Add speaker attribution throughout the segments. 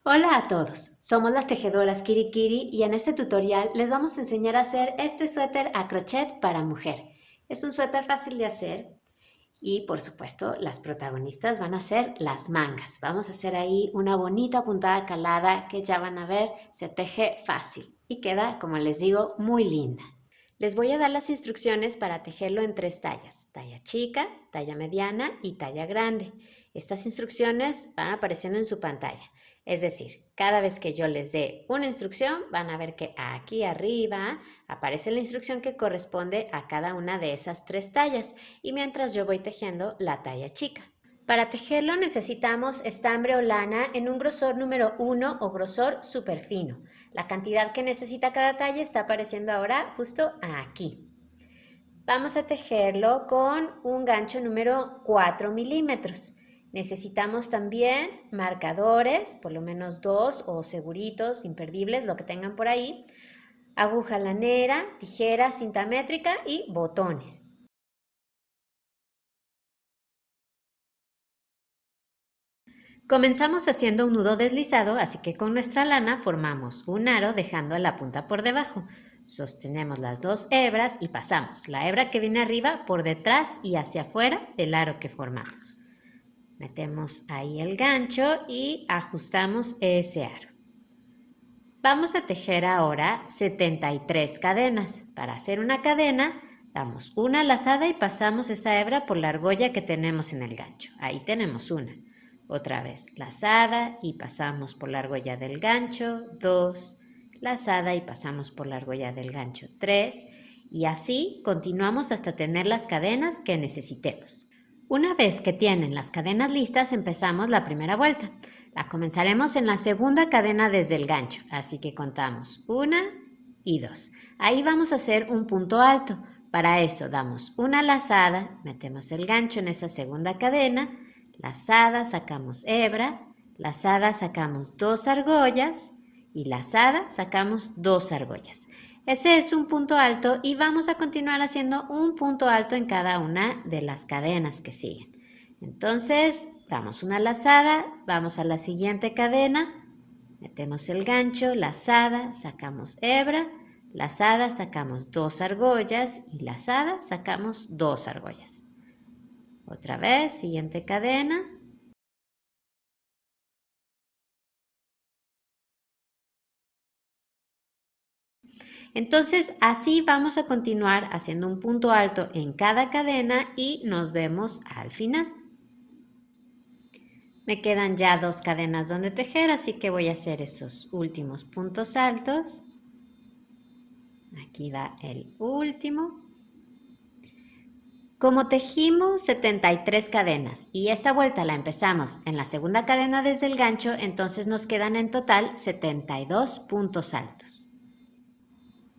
Speaker 1: Hola a todos, somos las tejedoras Kiri Kiri y en este tutorial les vamos a enseñar a hacer este suéter a crochet para mujer. Es un suéter fácil de hacer y por supuesto las protagonistas van a ser las mangas. Vamos a hacer ahí una bonita puntada calada que ya van a ver, se teje fácil y queda, como les digo, muy linda. Les voy a dar las instrucciones para tejerlo en 3 tallas, talla chica, talla mediana y talla grande. Estas instrucciones van apareciendo en su pantalla. Es decir, cada vez que yo les dé una instrucción, van a ver que aquí arriba aparece la instrucción que corresponde a cada una de esas 3 tallas y mientras yo voy tejiendo la talla chica. Para tejerlo necesitamos estambre o lana en un grosor número 1 o grosor súper fino. La cantidad que necesita cada talla está apareciendo ahora justo aquí. Vamos a tejerlo con un gancho número 4 milímetros. Necesitamos también marcadores, por lo menos 2 o seguritos, imperdibles, lo que tengan por ahí, aguja lanera, tijera, cinta métrica y botones. Comenzamos haciendo un nudo deslizado, así que con nuestra lana formamos un aro dejando la punta por debajo. Sostenemos las 2 hebras y pasamos la hebra que viene arriba por detrás y hacia afuera del aro que formamos. Metemos ahí el gancho y ajustamos ese aro. Vamos a tejer ahora 73 cadenas. Para hacer una cadena, damos una lazada y pasamos esa hebra por la argolla que tenemos en el gancho. Ahí tenemos una. Otra vez, lazada y pasamos por la argolla del gancho, 2, lazada y pasamos por la argolla del gancho, 3, y así continuamos hasta tener las cadenas que necesitemos. Una vez que tienen las cadenas listas, empezamos la primera vuelta. La comenzaremos en la segunda cadena desde el gancho, así que contamos 1 y 2. Ahí vamos a hacer un punto alto. Para eso damos una lazada, metemos el gancho en esa segunda cadena, lazada, sacamos hebra, lazada, sacamos 2 argollas y lazada, sacamos 2 argollas. Ese es un punto alto y vamos a continuar haciendo un punto alto en cada una de las cadenas que siguen. Entonces, damos una lazada, vamos a la siguiente cadena, metemos el gancho, lazada, sacamos hebra, lazada, sacamos 2 argollas y lazada, sacamos 2 argollas. Otra vez, siguiente cadena. Entonces, así vamos a continuar haciendo un punto alto en cada cadena y nos vemos al final. Me quedan ya 2 cadenas donde tejer, así que voy a hacer esos últimos puntos altos. Aquí va el último. Como tejimos 73 cadenas y esta vuelta la empezamos en la segunda cadena desde el gancho, entonces nos quedan en total 72 puntos altos.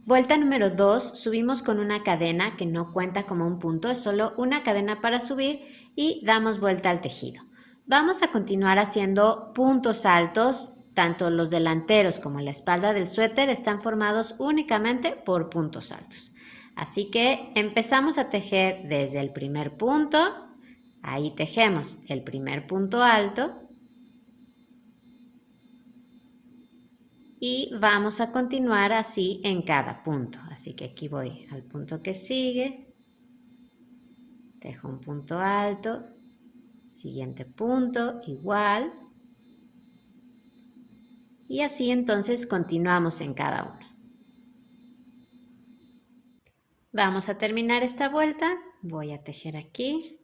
Speaker 1: Vuelta número 2, subimos con una cadena que no cuenta como un punto, es solo una cadena para subir y damos vuelta al tejido. Vamos a continuar haciendo puntos altos, tanto los delanteros como la espalda del suéter están formados únicamente por puntos altos. Así que empezamos a tejer desde el primer punto, ahí tejemos el primer punto alto y vamos a continuar así en cada punto. Así que aquí voy al punto que sigue, tejo un punto alto, siguiente punto igual y así entonces continuamos en cada uno. Vamos a terminar esta vuelta, voy a tejer aquí.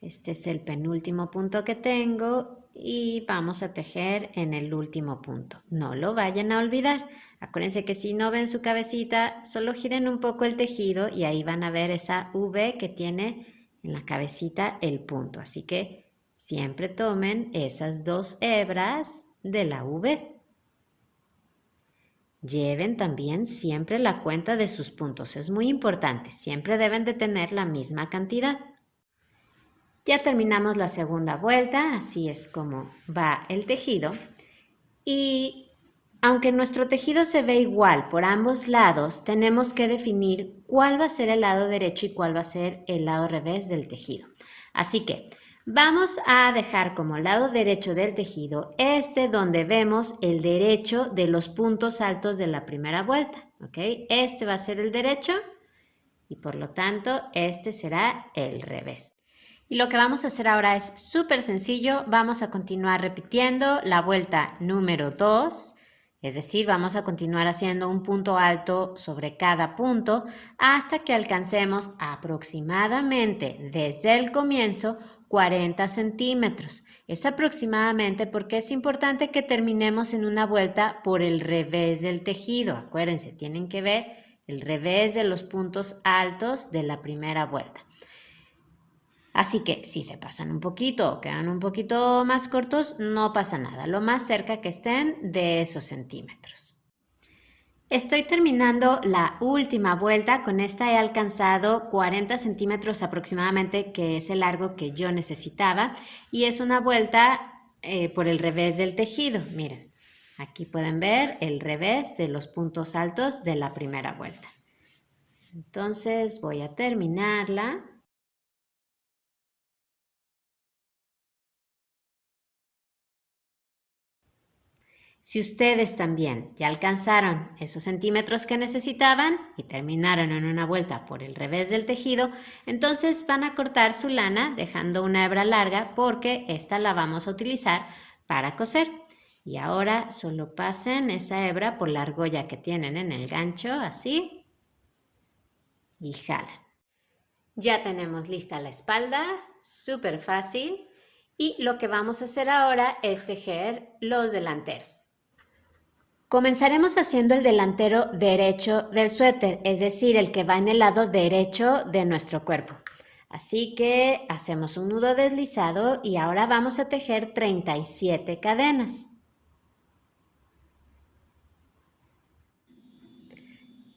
Speaker 1: Este es el penúltimo punto que tengo y vamos a tejer en el último punto. No lo vayan a olvidar. Acuérdense que si no ven su cabecita, solo giren un poco el tejido y ahí van a ver esa V que tiene en la cabecita el punto. Así que siempre tomen esas 2 hebras de la V. Lleven también siempre la cuenta de sus puntos. Es muy importante. Siempre deben de tener la misma cantidad. Ya terminamos la segunda vuelta, así es como va el tejido. Y aunque nuestro tejido se ve igual por ambos lados, tenemos que definir cuál va a ser el lado derecho y cuál va a ser el lado revés del tejido. Así que Vamos a dejar como lado derecho del tejido donde vemos el derecho de los puntos altos de la primera vuelta, ¿ok? Este va a ser el derecho y por lo tanto este será el revés. Y lo que vamos a hacer ahora es súper sencillo, vamos a continuar repitiendo la vuelta número 2, es decir, vamos a continuar haciendo un punto alto sobre cada punto hasta que alcancemos aproximadamente desde el comienzo 40 centímetros. Es aproximadamente porque es importante que terminemos en una vuelta por el revés del tejido. Acuérdense, tienen que ver el revés de los puntos altos de la primera vuelta. Así que si se pasan un poquito o quedan un poquito más cortos, no pasa nada, lo más cerca que estén de esos centímetros. Estoy terminando la última vuelta, con esta he alcanzado 40 centímetros aproximadamente, que es el largo que yo necesitaba, y es una vuelta por el revés del tejido. Miren, aquí pueden ver el revés de los puntos altos de la primera vuelta. Entonces voy a terminarla. Si ustedes también ya alcanzaron esos centímetros que necesitaban y terminaron en una vuelta por el revés del tejido, entonces van a cortar su lana dejando una hebra larga, porque esta la vamos a utilizar para coser. Y ahora solo pasen esa hebra por la argolla que tienen en el gancho, así, y jalan. Ya tenemos lista la espalda, súper fácil, y lo que vamos a hacer ahora es tejer los delanteros. Comenzaremos haciendo el delantero derecho del suéter, es decir, el que va en el lado derecho de nuestro cuerpo. Así que hacemos un nudo deslizado y ahora vamos a tejer 37 cadenas.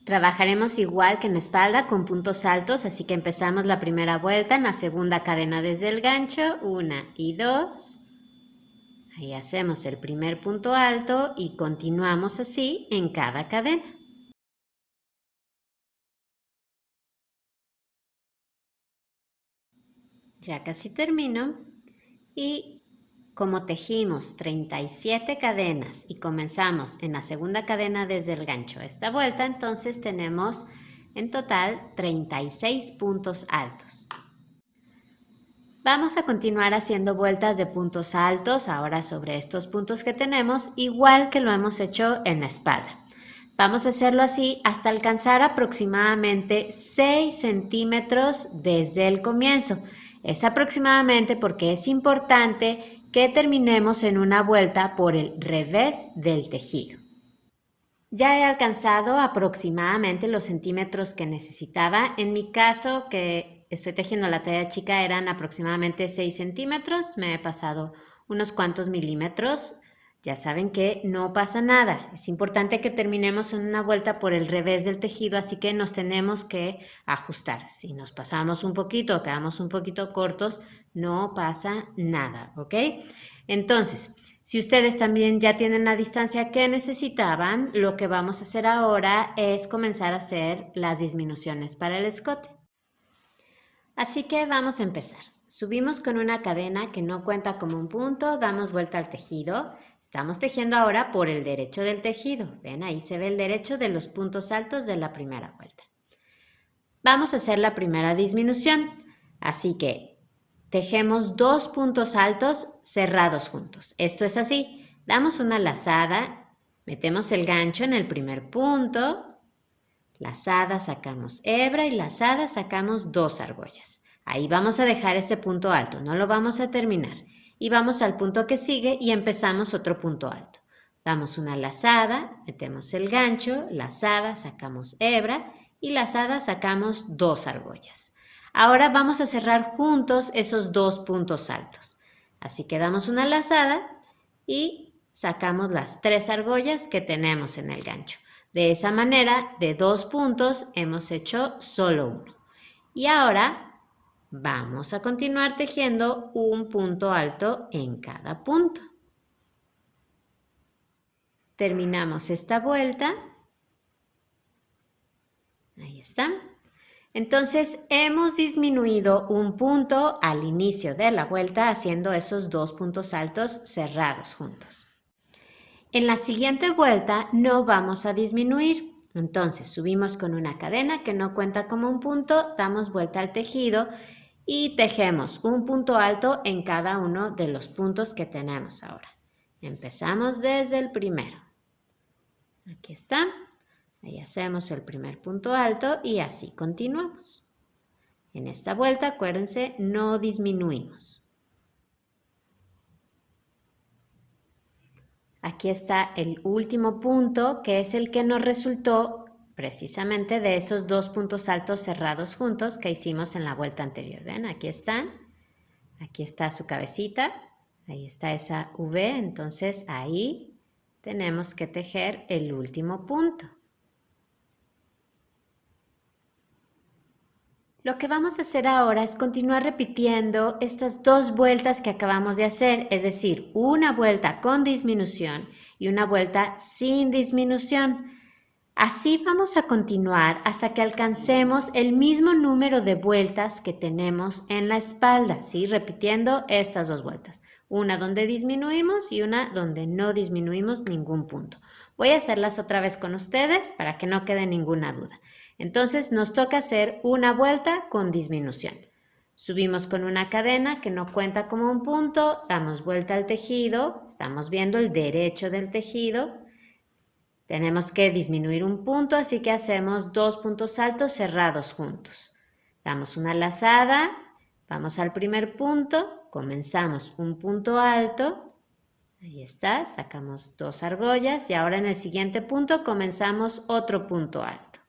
Speaker 1: Trabajaremos igual que en la espalda con puntos altos, así que empezamos la primera vuelta en la segunda cadena desde el gancho, 1 y 2. Ahí hacemos el primer punto alto y continuamos así en cada cadena. Ya casi termino y como tejimos 37 cadenas y comenzamos en la segunda cadena desde el gancho esta vuelta, entonces tenemos en total 36 puntos altos. Vamos a continuar haciendo vueltas de puntos altos ahora sobre estos puntos que tenemos, igual que lo hemos hecho en la espalda. Vamos a hacerlo así hasta alcanzar aproximadamente 6 centímetros desde el comienzo. Es aproximadamente porque es importante que terminemos en una vuelta por el revés del tejido. Ya he alcanzado aproximadamente los centímetros que necesitaba. En mi caso, que estoy tejiendo la talla chica, eran aproximadamente 6 centímetros. Me he pasado unos cuantos milímetros. Ya saben que no pasa nada. Es importante que terminemos en una vuelta por el revés del tejido, así que nos tenemos que ajustar. Si nos pasamos un poquito o quedamos un poquito cortos, no pasa nada, ¿ok? Entonces, si ustedes también ya tienen la distancia que necesitaban, lo que vamos a hacer ahora es comenzar a hacer las disminuciones para el escote. Así que vamos a empezar. Subimos con una cadena que no cuenta como un punto, damos vuelta al tejido. Estamos tejiendo ahora por el derecho del tejido. Ven, ahí se ve el derecho de los puntos altos de la primera vuelta. Vamos a hacer la primera disminución. Así que tejemos 2 puntos altos cerrados juntos. Esto es así. Damos una lazada, metemos el gancho en el primer punto, lazada, sacamos hebra y lazada, sacamos 2 argollas. Ahí vamos a dejar ese punto alto, no lo vamos a terminar. Y vamos al punto que sigue y empezamos otro punto alto. Damos una lazada, metemos el gancho, lazada, sacamos hebra y lazada, sacamos 2 argollas. Ahora vamos a cerrar juntos esos 2 puntos altos. Así que damos una lazada y sacamos las 3 argollas que tenemos en el gancho. De esa manera, de 2 puntos hemos hecho solo uno. Y ahora vamos a continuar tejiendo un punto alto en cada punto. Terminamos esta vuelta. Ahí está. Entonces hemos disminuido un punto al inicio de la vuelta haciendo esos 2 puntos altos cerrados juntos. En la siguiente vuelta no vamos a disminuir. Entonces subimos con una cadena que no cuenta como un punto, damos vuelta al tejido y tejemos un punto alto en cada uno de los puntos que tenemos ahora. Empezamos desde el primero. Aquí está. Ahí hacemos el primer punto alto y así continuamos. En esta vuelta, acuérdense, no disminuimos. Aquí está el último punto, que es el que nos resultó precisamente de esos 2 puntos altos cerrados juntos que hicimos en la vuelta anterior. ¿Ven? Aquí están. Aquí está su cabecita. Ahí está esa V. Entonces, ahí tenemos que tejer el último punto. Lo que vamos a hacer ahora es continuar repitiendo estas 2 vueltas que acabamos de hacer, es decir, una vuelta con disminución y una vuelta sin disminución. Así vamos a continuar hasta que alcancemos el mismo número de vueltas que tenemos en la espalda, ¿sí? Repitiendo estas 2 vueltas. Una donde disminuimos y una donde no disminuimos ningún punto. Voy a hacerlas otra vez con ustedes para que no quede ninguna duda. Entonces nos toca hacer una vuelta con disminución. Subimos con una cadena que no cuenta como un punto, damos vuelta al tejido, estamos viendo el derecho del tejido. Tenemos que disminuir un punto, así que hacemos 2 puntos altos cerrados juntos. Damos una lazada, vamos al primer punto, comenzamos un punto alto, ahí está, sacamos 2 argollas y ahora en el siguiente punto comenzamos otro punto alto.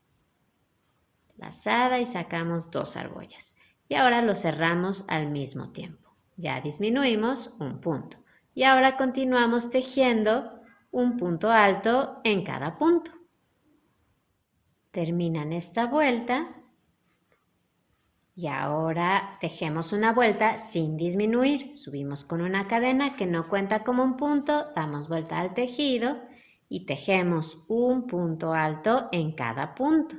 Speaker 1: Lazada y sacamos 2 argollas. Y ahora lo cerramos al mismo tiempo. Ya disminuimos un punto. Y ahora continuamos tejiendo un punto alto en cada punto. Terminan esta vuelta y ahora tejemos una vuelta sin disminuir. Subimos con una cadena que no cuenta como un punto, damos vuelta al tejido y tejemos un punto alto en cada punto.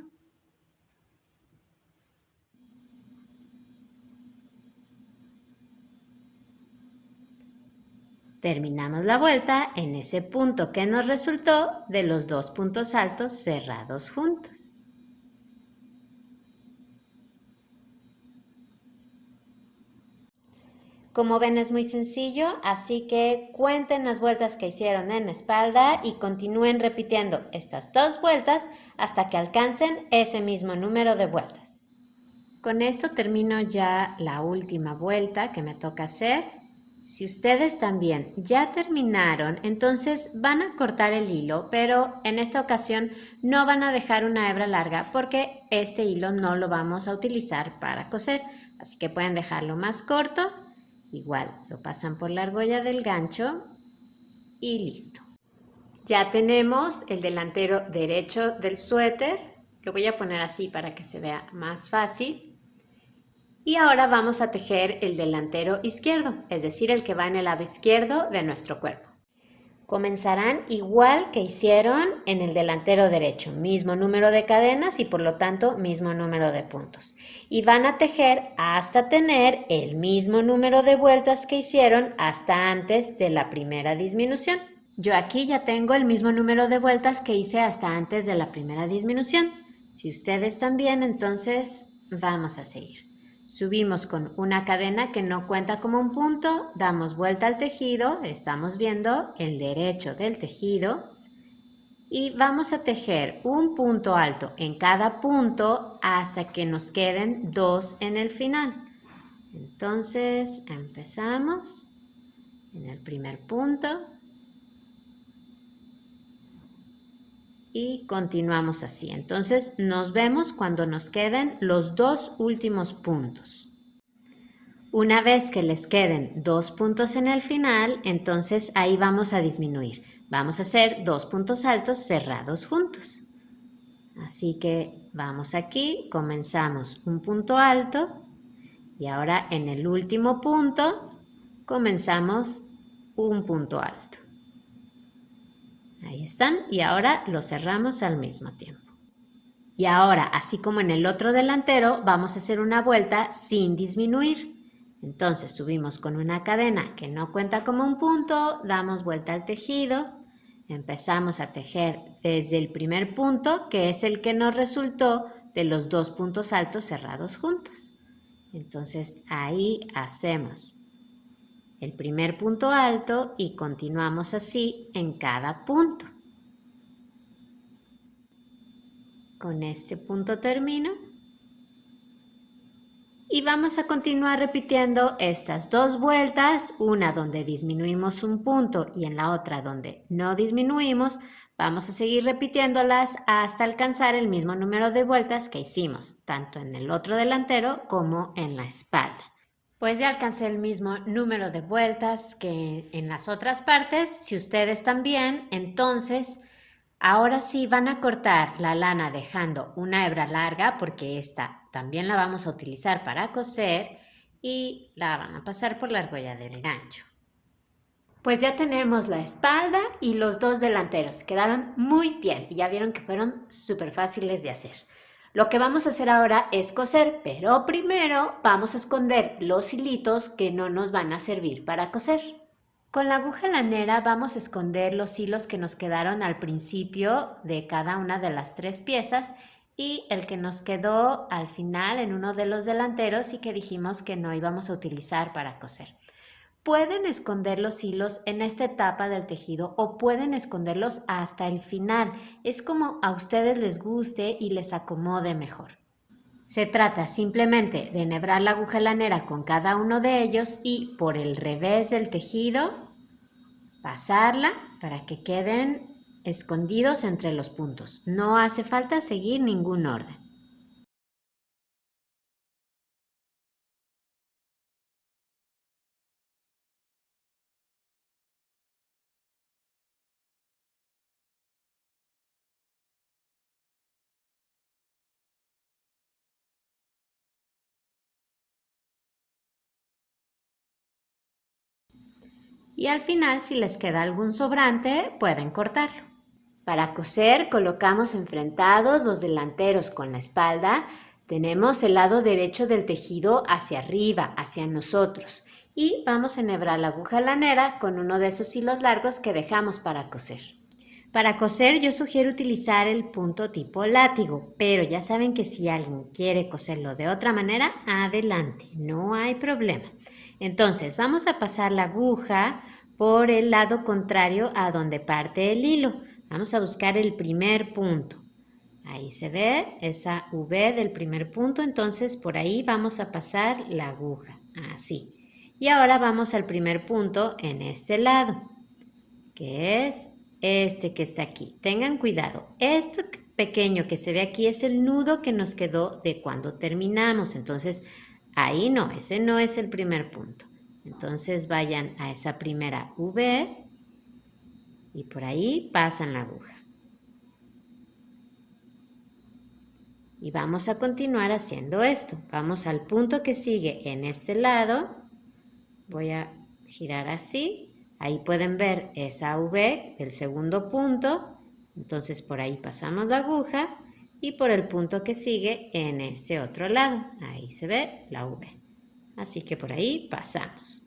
Speaker 1: Terminamos la vuelta en ese punto que nos resultó de los 2 puntos altos cerrados juntos. Como ven es muy sencillo, así que cuenten las vueltas que hicieron en la espalda y continúen repitiendo estas 2 vueltas hasta que alcancen ese mismo número de vueltas. Con esto termino ya la última vuelta que me toca hacer. Si ustedes también ya terminaron, entonces van a cortar el hilo, pero en esta ocasión no van a dejar una hebra larga porque este hilo no lo vamos a utilizar para coser. Así que pueden dejarlo más corto, igual lo pasan por la argolla del gancho y listo. Ya tenemos el delantero derecho del suéter, lo voy a poner así para que se vea más fácil. Y ahora vamos a tejer el delantero izquierdo, es decir, el que va en el lado izquierdo de nuestro cuerpo. Comenzarán igual que hicieron en el delantero derecho, mismo número de cadenas y por lo tanto mismo número de puntos. Y van a tejer hasta tener el mismo número de vueltas que hicieron hasta antes de la primera disminución. Yo aquí ya tengo el mismo número de vueltas que hice hasta antes de la primera disminución. Si ustedes también, entonces vamos a seguir. Subimos con una cadena que no cuenta como un punto, damos vuelta al tejido, estamos viendo el derecho del tejido y vamos a tejer un punto alto en cada punto hasta que nos queden 2 en el final. Entonces empezamos en el primer punto y continuamos así. Entonces nos vemos cuando nos queden los 2 últimos puntos. Una vez que les queden 2 puntos en el final, entonces ahí vamos a disminuir. Vamos a hacer 2 puntos altos cerrados juntos. Así que vamos aquí, comenzamos un punto alto y ahora en el último punto comenzamos un punto alto. Ahí están y ahora lo cerramos al mismo tiempo. Y ahora, así como en el otro delantero, vamos a hacer una vuelta sin disminuir. Entonces subimos con una cadena que no cuenta como un punto, damos vuelta al tejido, empezamos a tejer desde el primer punto, que es el que nos resultó de los 2 puntos altos cerrados juntos. Entonces ahí hacemos el primer punto alto y continuamos así en cada punto. Con este punto termino. Y vamos a continuar repitiendo estas 2 vueltas, una donde disminuimos un punto y en la otra donde no disminuimos. Vamos a seguir repitiéndolas hasta alcanzar el mismo número de vueltas que hicimos, tanto en el otro delantero como en la espalda. Pues ya alcancé el mismo número de vueltas que en las otras partes. Si ustedes también, entonces ahora sí van a cortar la lana dejando una hebra larga porque esta también la vamos a utilizar para coser y la van a pasar por la argolla del gancho. Pues ya tenemos la espalda y los 2 delanteros. Quedaron muy bien y ya vieron que fueron súper fáciles de hacer. Lo que vamos a hacer ahora es coser, pero primero vamos a esconder los hilitos que no nos van a servir para coser. Con la aguja lanera vamos a esconder los hilos que nos quedaron al principio de cada una de las 3 piezas y el que nos quedó al final en uno de los delanteros y que dijimos que no íbamos a utilizar para coser. Pueden esconder los hilos en esta etapa del tejido o pueden esconderlos hasta el final. Es como a ustedes les guste y les acomode mejor. Se trata simplemente de enhebrar la aguja lanera con cada uno de ellos y por el revés del tejido pasarla para que queden escondidos entre los puntos. No hace falta seguir ningún orden. Y al final, si les queda algún sobrante, pueden cortarlo. Para coser, colocamos enfrentados los delanteros con la espalda. Tenemos el lado derecho del tejido hacia arriba, hacia nosotros. Y vamos a enhebrar la aguja lanera con uno de esos hilos largos que dejamos para coser. Para coser yo sugiero utilizar el punto tipo látigo, pero ya saben que si alguien quiere coserlo de otra manera, adelante, no hay problema. Entonces vamos a pasar la aguja por el lado contrario a donde parte el hilo. Vamos a buscar el primer punto. Ahí se ve esa V del primer punto, entonces por ahí vamos a pasar la aguja, así. Y ahora vamos al primer punto en este lado, que es este que está aquí. Tengan cuidado, esto pequeño que se ve aquí es el nudo que nos quedó de cuando terminamos, entonces ahí no, ese no es el primer punto. Entonces vayan a esa primera V y por ahí pasan la aguja. Y vamos a continuar haciendo esto. Vamos al punto que sigue en este lado. Voy a girar así. Ahí pueden ver esa V del segundo punto. Entonces por ahí pasamos la aguja y por el punto que sigue en este otro lado. Ahí se ve la V. Así que por ahí pasamos.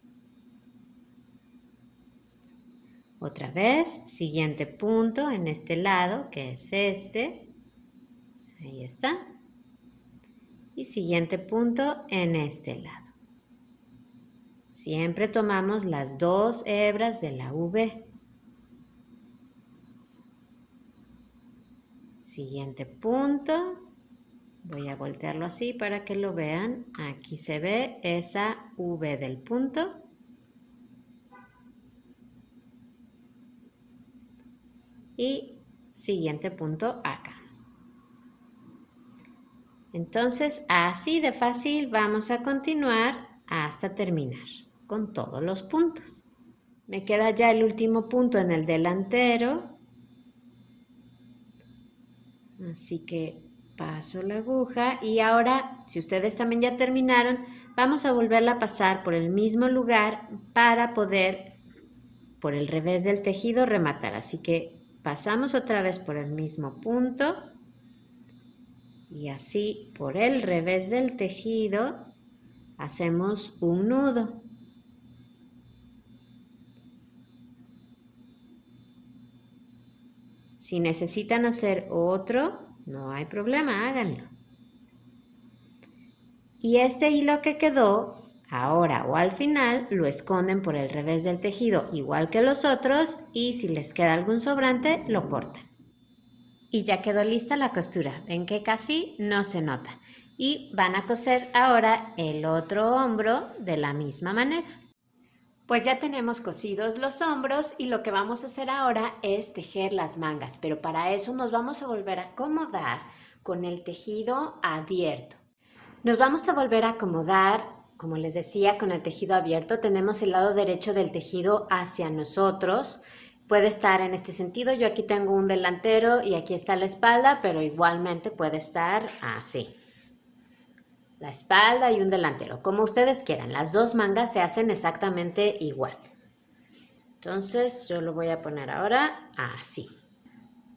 Speaker 1: Otra vez, siguiente punto en este lado, que es este. Ahí está. Y siguiente punto en este lado. Siempre tomamos las 2 hebras de la V. Siguiente punto. Voy a voltearlo así para que lo vean. Aquí se ve esa V del punto. Y siguiente punto acá. Entonces, así de fácil vamos a continuar hasta terminar con todos los puntos. Me queda ya el último punto en el delantero. Así que paso la aguja y ahora, si ustedes también ya terminaron, vamos a volverla a pasar por el mismo lugar para poder, por el revés del tejido, rematar. Así que pasamos otra vez por el mismo punto Y así por el revés del tejido hacemos un nudo. Si necesitan hacer otro, no hay problema, háganlo. Y este hilo que quedó, ahora o al final, lo esconden por el revés del tejido, igual que los otros, y si les queda algún sobrante, lo cortan. Y ya quedó lista la costura. Ven que casi no se nota. Y van a coser ahora el otro hombro de la misma manera. Pues ya tenemos cosidos los hombros y lo que vamos a hacer ahora es tejer las mangas, pero para eso nos vamos a volver a acomodar con el tejido abierto. Nos vamos a volver a acomodar, como les decía, con el tejido abierto. Tenemos el lado derecho del tejido hacia nosotros. Puede estar en este sentido. Yo aquí tengo un delantero y aquí está la espalda, pero igualmente puede estar así. La espalda y un delantero, como ustedes quieran. Las dos mangas se hacen exactamente igual. Entonces yo lo voy a poner ahora así.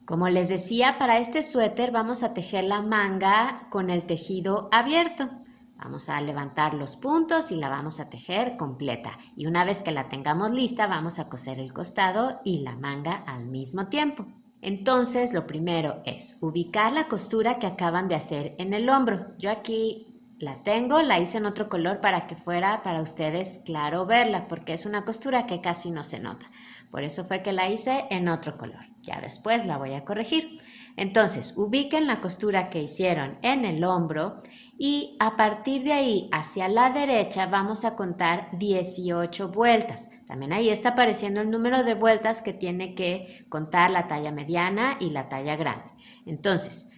Speaker 1: Como les decía, para este suéter vamos a tejer la manga con el tejido abierto. Vamos a levantar los puntos y la vamos a tejer completa. Y una vez que la tengamos lista, vamos a coser el costado y la manga al mismo tiempo. Entonces, lo primero es ubicar la costura que acaban de hacer en el hombro. Yo aquí la tengo, la hice en otro color para que fuera para ustedes claro verla, porque es una costura que casi no se nota. Por eso fue que la hice en otro color. Ya después la voy a corregir. Entonces, ubiquen la costura que hicieron en el hombro y a partir de ahí hacia la derecha vamos a contar 18 vueltas. También ahí está apareciendo el número de vueltas que tiene que contar la talla mediana y la talla grande. Entonces,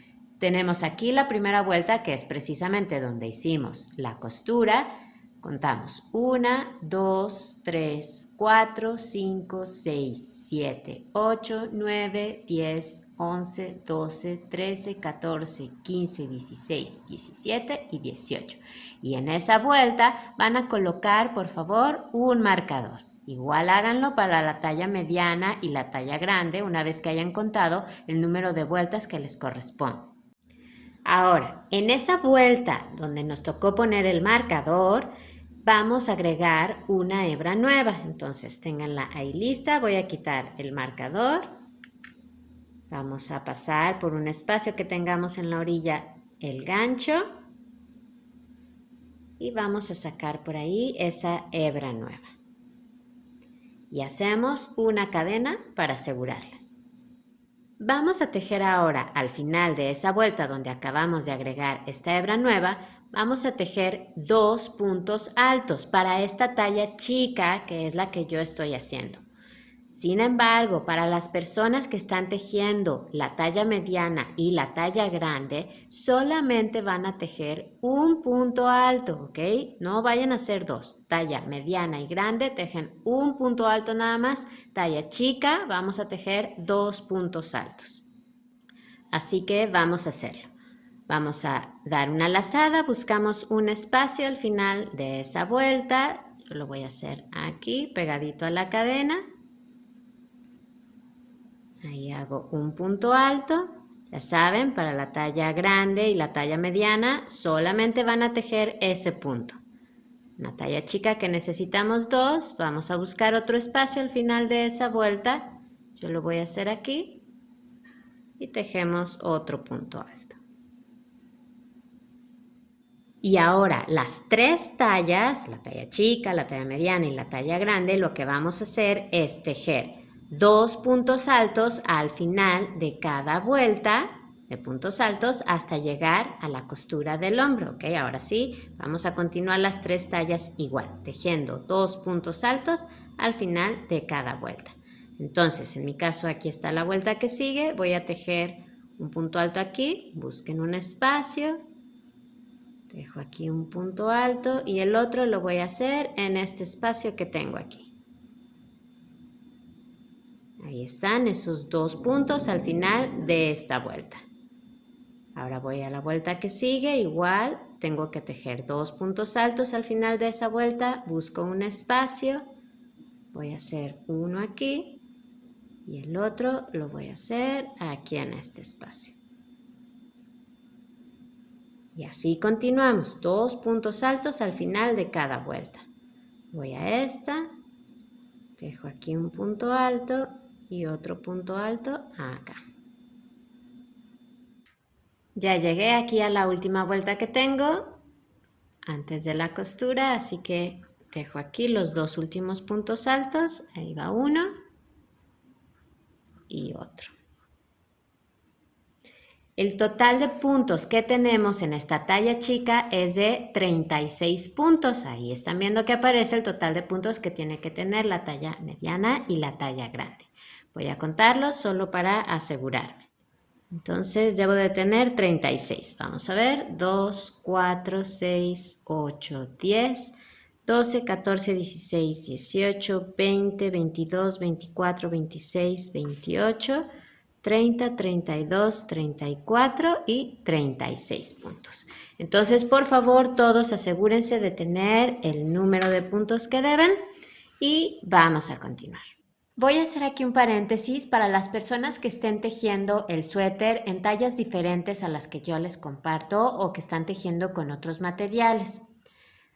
Speaker 1: tenemos aquí la primera vuelta que es precisamente donde hicimos la costura. Contamos 1, 2, 3, 4, 5, 6, 7, 8, 9, 10, 11, 12, 13, 14, 15, 16, 17 y 18. Y en esa vuelta van a colocar, por favor, un marcador. Igual háganlo para la talla mediana y la talla grande una vez que hayan contado el número de vueltas que les corresponde. Ahora, en esa vuelta donde nos tocó poner el marcador, vamos a agregar una hebra nueva. Entonces, ténganla ahí lista. Voy a quitar el marcador. Vamos a pasar por un espacio que tengamos en la orilla el gancho. Y vamos a sacar por ahí esa hebra nueva. Y hacemos una cadena para asegurarla. Vamos a tejer ahora al final de esa vuelta donde acabamos de agregar esta hebra nueva, vamos a tejer 2 puntos altos para esta talla chica que es la que yo estoy haciendo. Sin embargo, para las personas que están tejiendo la talla mediana y la talla grande, solamente van a tejer un punto alto, ¿ok? No vayan a hacer dos. Talla mediana y grande, tejen un punto alto nada más. Talla chica, vamos a tejer 2 puntos altos. Así que vamos a hacerlo. Vamos a dar una lazada, buscamos un espacio al final de esa vuelta. Yo lo voy a hacer aquí, pegadito a la cadena. Ahí hago un punto alto. Ya saben, para la talla grande y la talla mediana solamente van a tejer ese punto. Una talla chica que necesitamos 2, vamos a buscar otro espacio al final de esa vuelta. Yo lo voy a hacer aquí y tejemos otro punto alto. Y ahora las 3 tallas, la talla chica, la talla mediana y la talla grande, lo que vamos a hacer es tejer 2 puntos altos al final de cada vuelta de puntos altos hasta llegar a la costura del hombro, ¿ok? Ahora sí, vamos a continuar las 3 tallas igual, tejiendo 2 puntos altos al final de cada vuelta. Entonces, en mi caso, aquí está la vuelta que sigue, voy a tejer un punto alto aquí, busquen un espacio, dejo aquí un punto alto y el otro lo voy a hacer en este espacio que tengo aquí. Ahí están esos 2 puntos al final de esta vuelta. Ahora voy a la vuelta que sigue, igual tengo que tejer 2 puntos altos al final de esa vuelta, busco un espacio, voy a hacer uno aquí y el otro lo voy a hacer aquí en este espacio. Y así continuamos, 2 puntos altos al final de cada vuelta. Voy a esta, dejo aquí un punto alto y otro punto alto acá. Ya llegué aquí a la última vuelta que tengo antes de la costura, así que dejo aquí los 2 últimos puntos altos, ahí va uno y otro. El total de puntos que tenemos en esta talla chica es de 36 puntos. Ahí están viendo que aparece el total de puntos que tiene que tener la talla mediana y la talla grande. Voy a contarlos solo para asegurarme. Entonces debo de tener 36. Vamos a ver, 2, 4, 6, 8, 10, 12, 14, 16, 18, 20, 22, 24, 26, 28, 30, 32, 34 y 36 puntos. Entonces, por favor, todos asegúrense de tener el número de puntos que deben y vamos a continuar. Voy a hacer aquí un paréntesis para las personas que estén tejiendo el suéter en tallas diferentes a las que yo les comparto o que están tejiendo con otros materiales.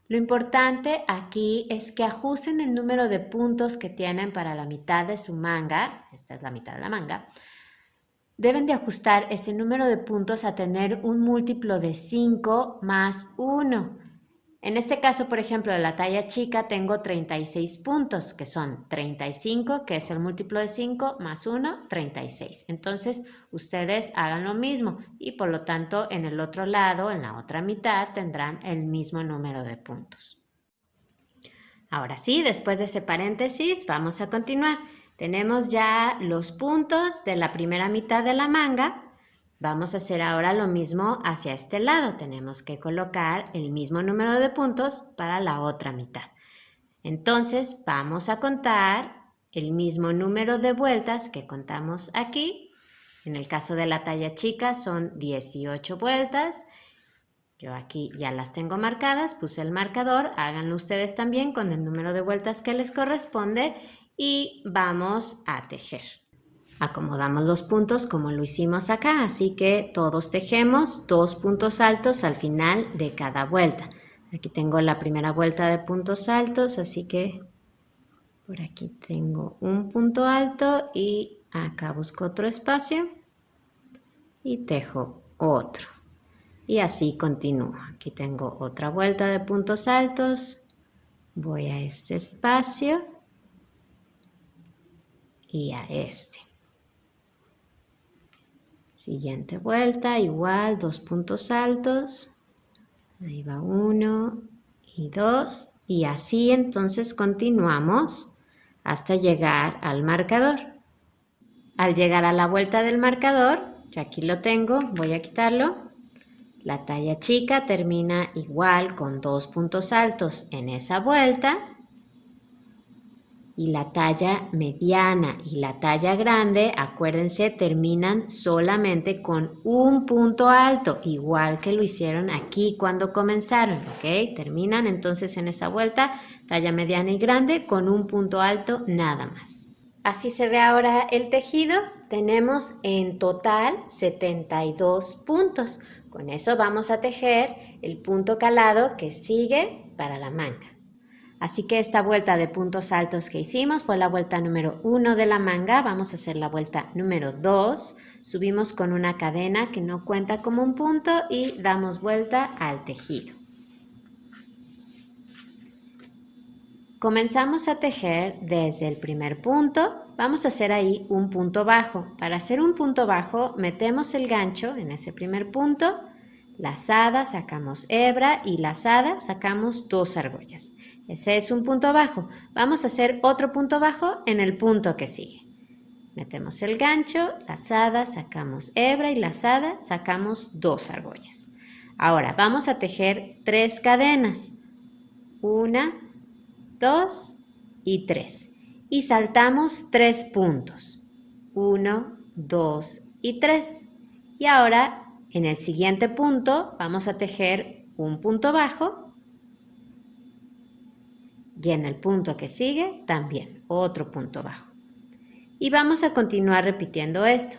Speaker 1: Lo importante aquí es que ajusten el número de puntos que tienen para la mitad de su manga, esta es la mitad de la manga, deben de ajustar ese número de puntos a tener un múltiplo de 5 más 1. En este caso, por ejemplo, de la talla chica tengo 36 puntos, que son 35, que es el múltiplo de 5, más 1, 36. Entonces, ustedes hagan lo mismo y por lo tanto, en el otro lado, en la otra mitad, tendrán el mismo número de puntos. Ahora sí, después de ese paréntesis, vamos a continuar. Tenemos ya los puntos de la primera mitad de la manga. Vamos a hacer ahora lo mismo hacia este lado. Tenemos que colocar el mismo número de puntos para la otra mitad. Entonces vamos a contar el mismo número de vueltas que contamos aquí. En el caso de la talla chica son 18 vueltas. Yo aquí ya las tengo marcadas, puse el marcador. Háganlo ustedes también con el número de vueltas que les corresponde y vamos a tejer. Acomodamos los puntos como lo hicimos acá, así que todos tejemos 2 puntos altos al final de cada vuelta. Aquí tengo la primera vuelta de puntos altos, así que por aquí tengo un punto alto y acá busco otro espacio y tejo otro. Y así continúo. Aquí tengo otra vuelta de puntos altos, voy a este espacio y a este. Siguiente vuelta, igual, 2 puntos altos, ahí va 1 y 2 y así entonces continuamos hasta llegar al marcador. Al llegar a la vuelta del marcador, yo aquí lo tengo, voy a quitarlo. La talla chica termina igual con 2 puntos altos en esa vuelta. Y la talla mediana y la talla grande, acuérdense, terminan solamente con un punto alto, igual que lo hicieron aquí cuando comenzaron, ¿ok? Terminan entonces en esa vuelta, talla mediana y grande, con un punto alto nada más. Así se ve ahora el tejido. Tenemos en total 72 puntos. Con eso vamos a tejer el punto calado que sigue para la manga. Así que esta vuelta de puntos altos que hicimos fue la vuelta número 1 de la manga. Vamos a hacer la vuelta número 2. Subimos con una cadena que no cuenta como un punto y damos vuelta al tejido. Comenzamos a tejer desde el primer punto. Vamos a hacer ahí un punto bajo. Para hacer un punto bajo, metemos el gancho en ese primer punto, lazada, sacamos hebra y lazada, sacamos 2 argollas. Ese es un punto bajo. Vamos a hacer otro punto bajo en el punto que sigue. Metemos el gancho, lazada, sacamos hebra y lazada, sacamos 2 argollas. Ahora vamos a tejer 3 cadenas. 1, 2 y 3. Y saltamos 3 puntos. 1, 2 y 3. Y ahora en el siguiente punto vamos a tejer un punto bajo. Y en el punto que sigue también otro punto bajo. Y vamos a continuar repitiendo esto.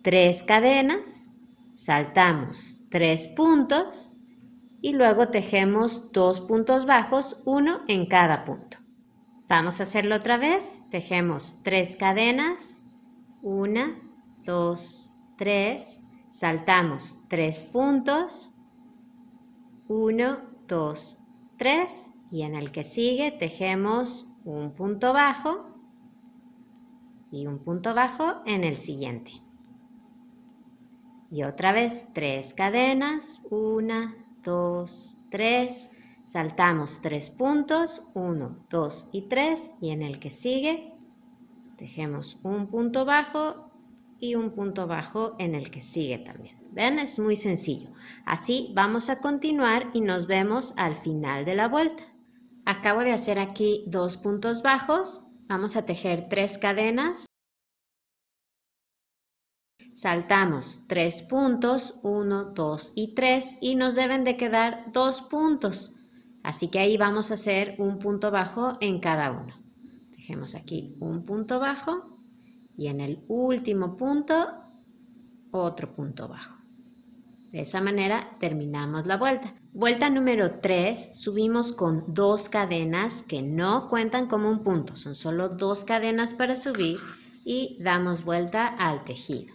Speaker 1: 3 cadenas, saltamos 3 puntos y luego tejemos 2 puntos bajos, uno en cada punto. Vamos a hacerlo otra vez. Tejemos 3 cadenas, 1, 2, 3, saltamos 3 puntos, 1, 2, 3 y en el que sigue tejemos un punto bajo y un punto bajo en el siguiente. Y otra vez 3 cadenas, 1, 2, 3, saltamos 3 puntos, 1, 2 y 3 y en el que sigue tejemos un punto bajo y un punto bajo en el que sigue también. ¿Ven? Es muy sencillo. Así vamos a continuar y nos vemos al final de la vuelta. Acabo de hacer aquí 2 puntos bajos. Vamos a tejer 3 cadenas. Saltamos 3 puntos, 1, 2 y 3 y nos deben de quedar 2 puntos. Así que ahí vamos a hacer un punto bajo en cada uno. Tejemos aquí un punto bajo y en el último punto otro punto bajo. De esa manera terminamos la vuelta. Vuelta número 3, subimos con 2 cadenas que no cuentan como un punto, son solo 2 cadenas para subir y damos vuelta al tejido.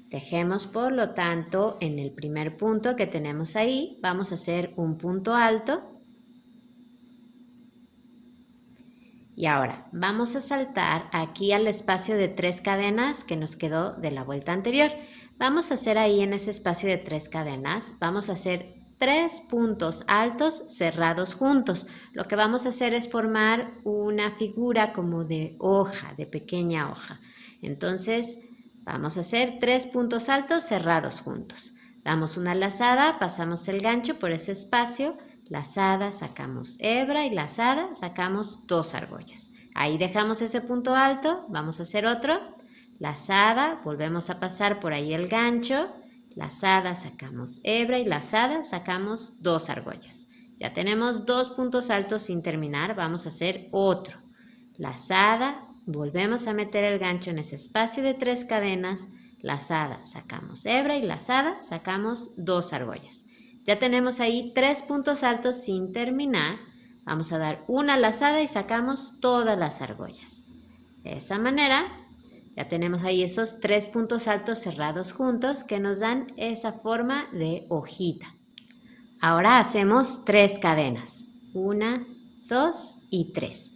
Speaker 1: Tejemos, por lo tanto, en el primer punto que tenemos ahí, vamos a hacer un punto alto. Y ahora vamos a saltar aquí al espacio de 3 cadenas que nos quedó de la vuelta anterior. Vamos a hacer ahí en ese espacio de 3 cadenas, vamos a hacer 3 puntos altos cerrados juntos. Lo que vamos a hacer es formar una figura como de hoja, de pequeña hoja. Entonces vamos a hacer 3 puntos altos cerrados juntos. Damos una lazada, pasamos el gancho por ese espacio, lazada, sacamos hebra y lazada, sacamos 2 argollas. Ahí dejamos ese punto alto, vamos a hacer otro, lazada, volvemos a pasar por ahí el gancho, lazada, sacamos hebra y lazada, sacamos 2 argollas. Ya tenemos 2 puntos altos sin terminar, vamos a hacer otro. Lazada, volvemos a meter el gancho en ese espacio de 3 cadenas, lazada, sacamos hebra y lazada, sacamos 2 argollas. Ya tenemos ahí 3 puntos altos sin terminar. Vamos a dar una lazada y sacamos todas las argollas. De esa manera ya tenemos ahí esos 3 puntos altos cerrados juntos que nos dan esa forma de hojita. Ahora hacemos 3 cadenas. 1, 2 y 3.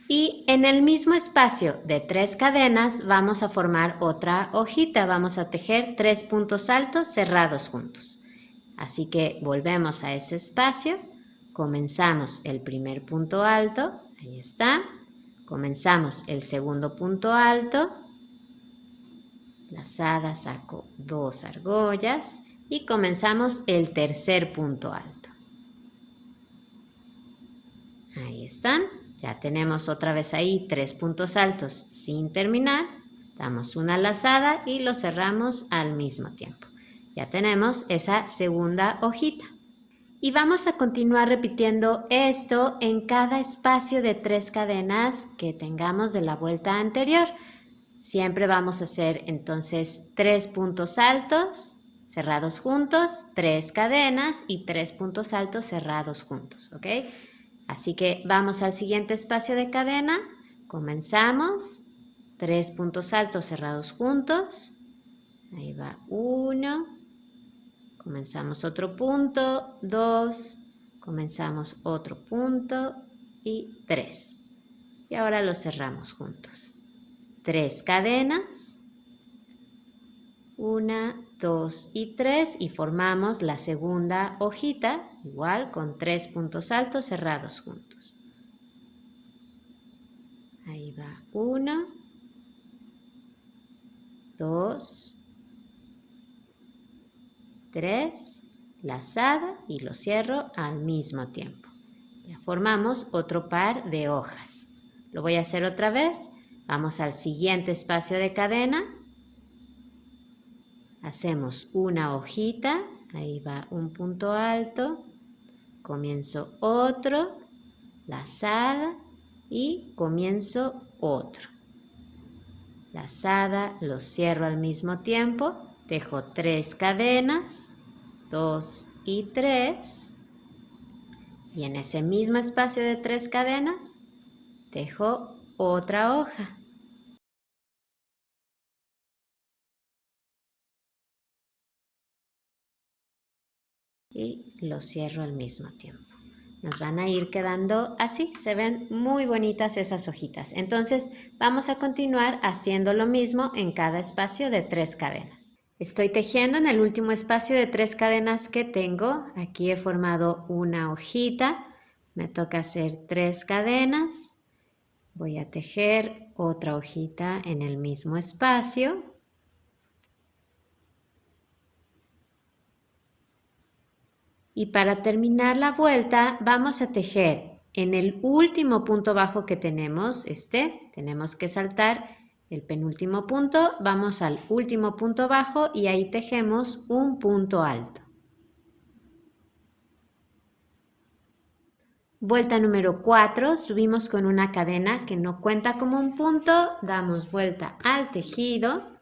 Speaker 1: Y en el mismo espacio de 3 cadenas vamos a formar otra hojita. Vamos a tejer 3 puntos altos cerrados juntos. Así que volvemos a ese espacio, comenzamos el primer punto alto, ahí está, comenzamos el segundo punto alto, lazada, saco 2 argollas y comenzamos el tercer punto alto. Ahí están, ya tenemos otra vez ahí 3 puntos altos sin terminar, damos una lazada y lo cerramos al mismo tiempo. Ya tenemos esa segunda hojita. Y vamos a continuar repitiendo esto en cada espacio de 3 cadenas que tengamos de la vuelta anterior. Siempre vamos a hacer entonces 3 puntos altos cerrados juntos, 3 cadenas y 3 puntos altos cerrados juntos, ¿ok? Así que vamos al siguiente espacio de cadena, comenzamos, 3 puntos altos cerrados juntos, ahí va 1, comenzamos otro punto, 2, comenzamos otro punto y 3. Y ahora lo cerramos juntos. 3 cadenas, 1, 2 y 3 y formamos la segunda hojita, igual con 3 puntos altos cerrados juntos. Ahí va 1, 2, 3, lazada y lo cierro al mismo tiempo. Ya formamos otro par de hojas. Lo voy a hacer otra vez. Vamos al siguiente espacio de cadena. Hacemos una hojita. Ahí va un punto alto. Comienzo otro. Lazada y comienzo otro. Lazada, lo cierro al mismo tiempo. tejo 3 cadenas, 2 y 3, y en ese mismo espacio de 3 cadenas tejo otra hoja. Y lo cierro al mismo tiempo. Nos van a ir quedando así, se ven muy bonitas esas hojitas. Entonces vamos a continuar haciendo lo mismo en cada espacio de 3 cadenas. Estoy tejiendo en el último espacio de 3 cadenas que tengo. Aquí he formado una hojita, me toca hacer 3 cadenas. Voy a tejer otra hojita en el mismo espacio. Y para terminar la vuelta vamos a tejer en el último punto bajo que tenemos, tenemos que saltar el penúltimo punto, vamos al último punto bajo y ahí tejemos un punto alto. Vuelta número 4, subimos con una cadena que no cuenta como un punto, damos vuelta al tejido.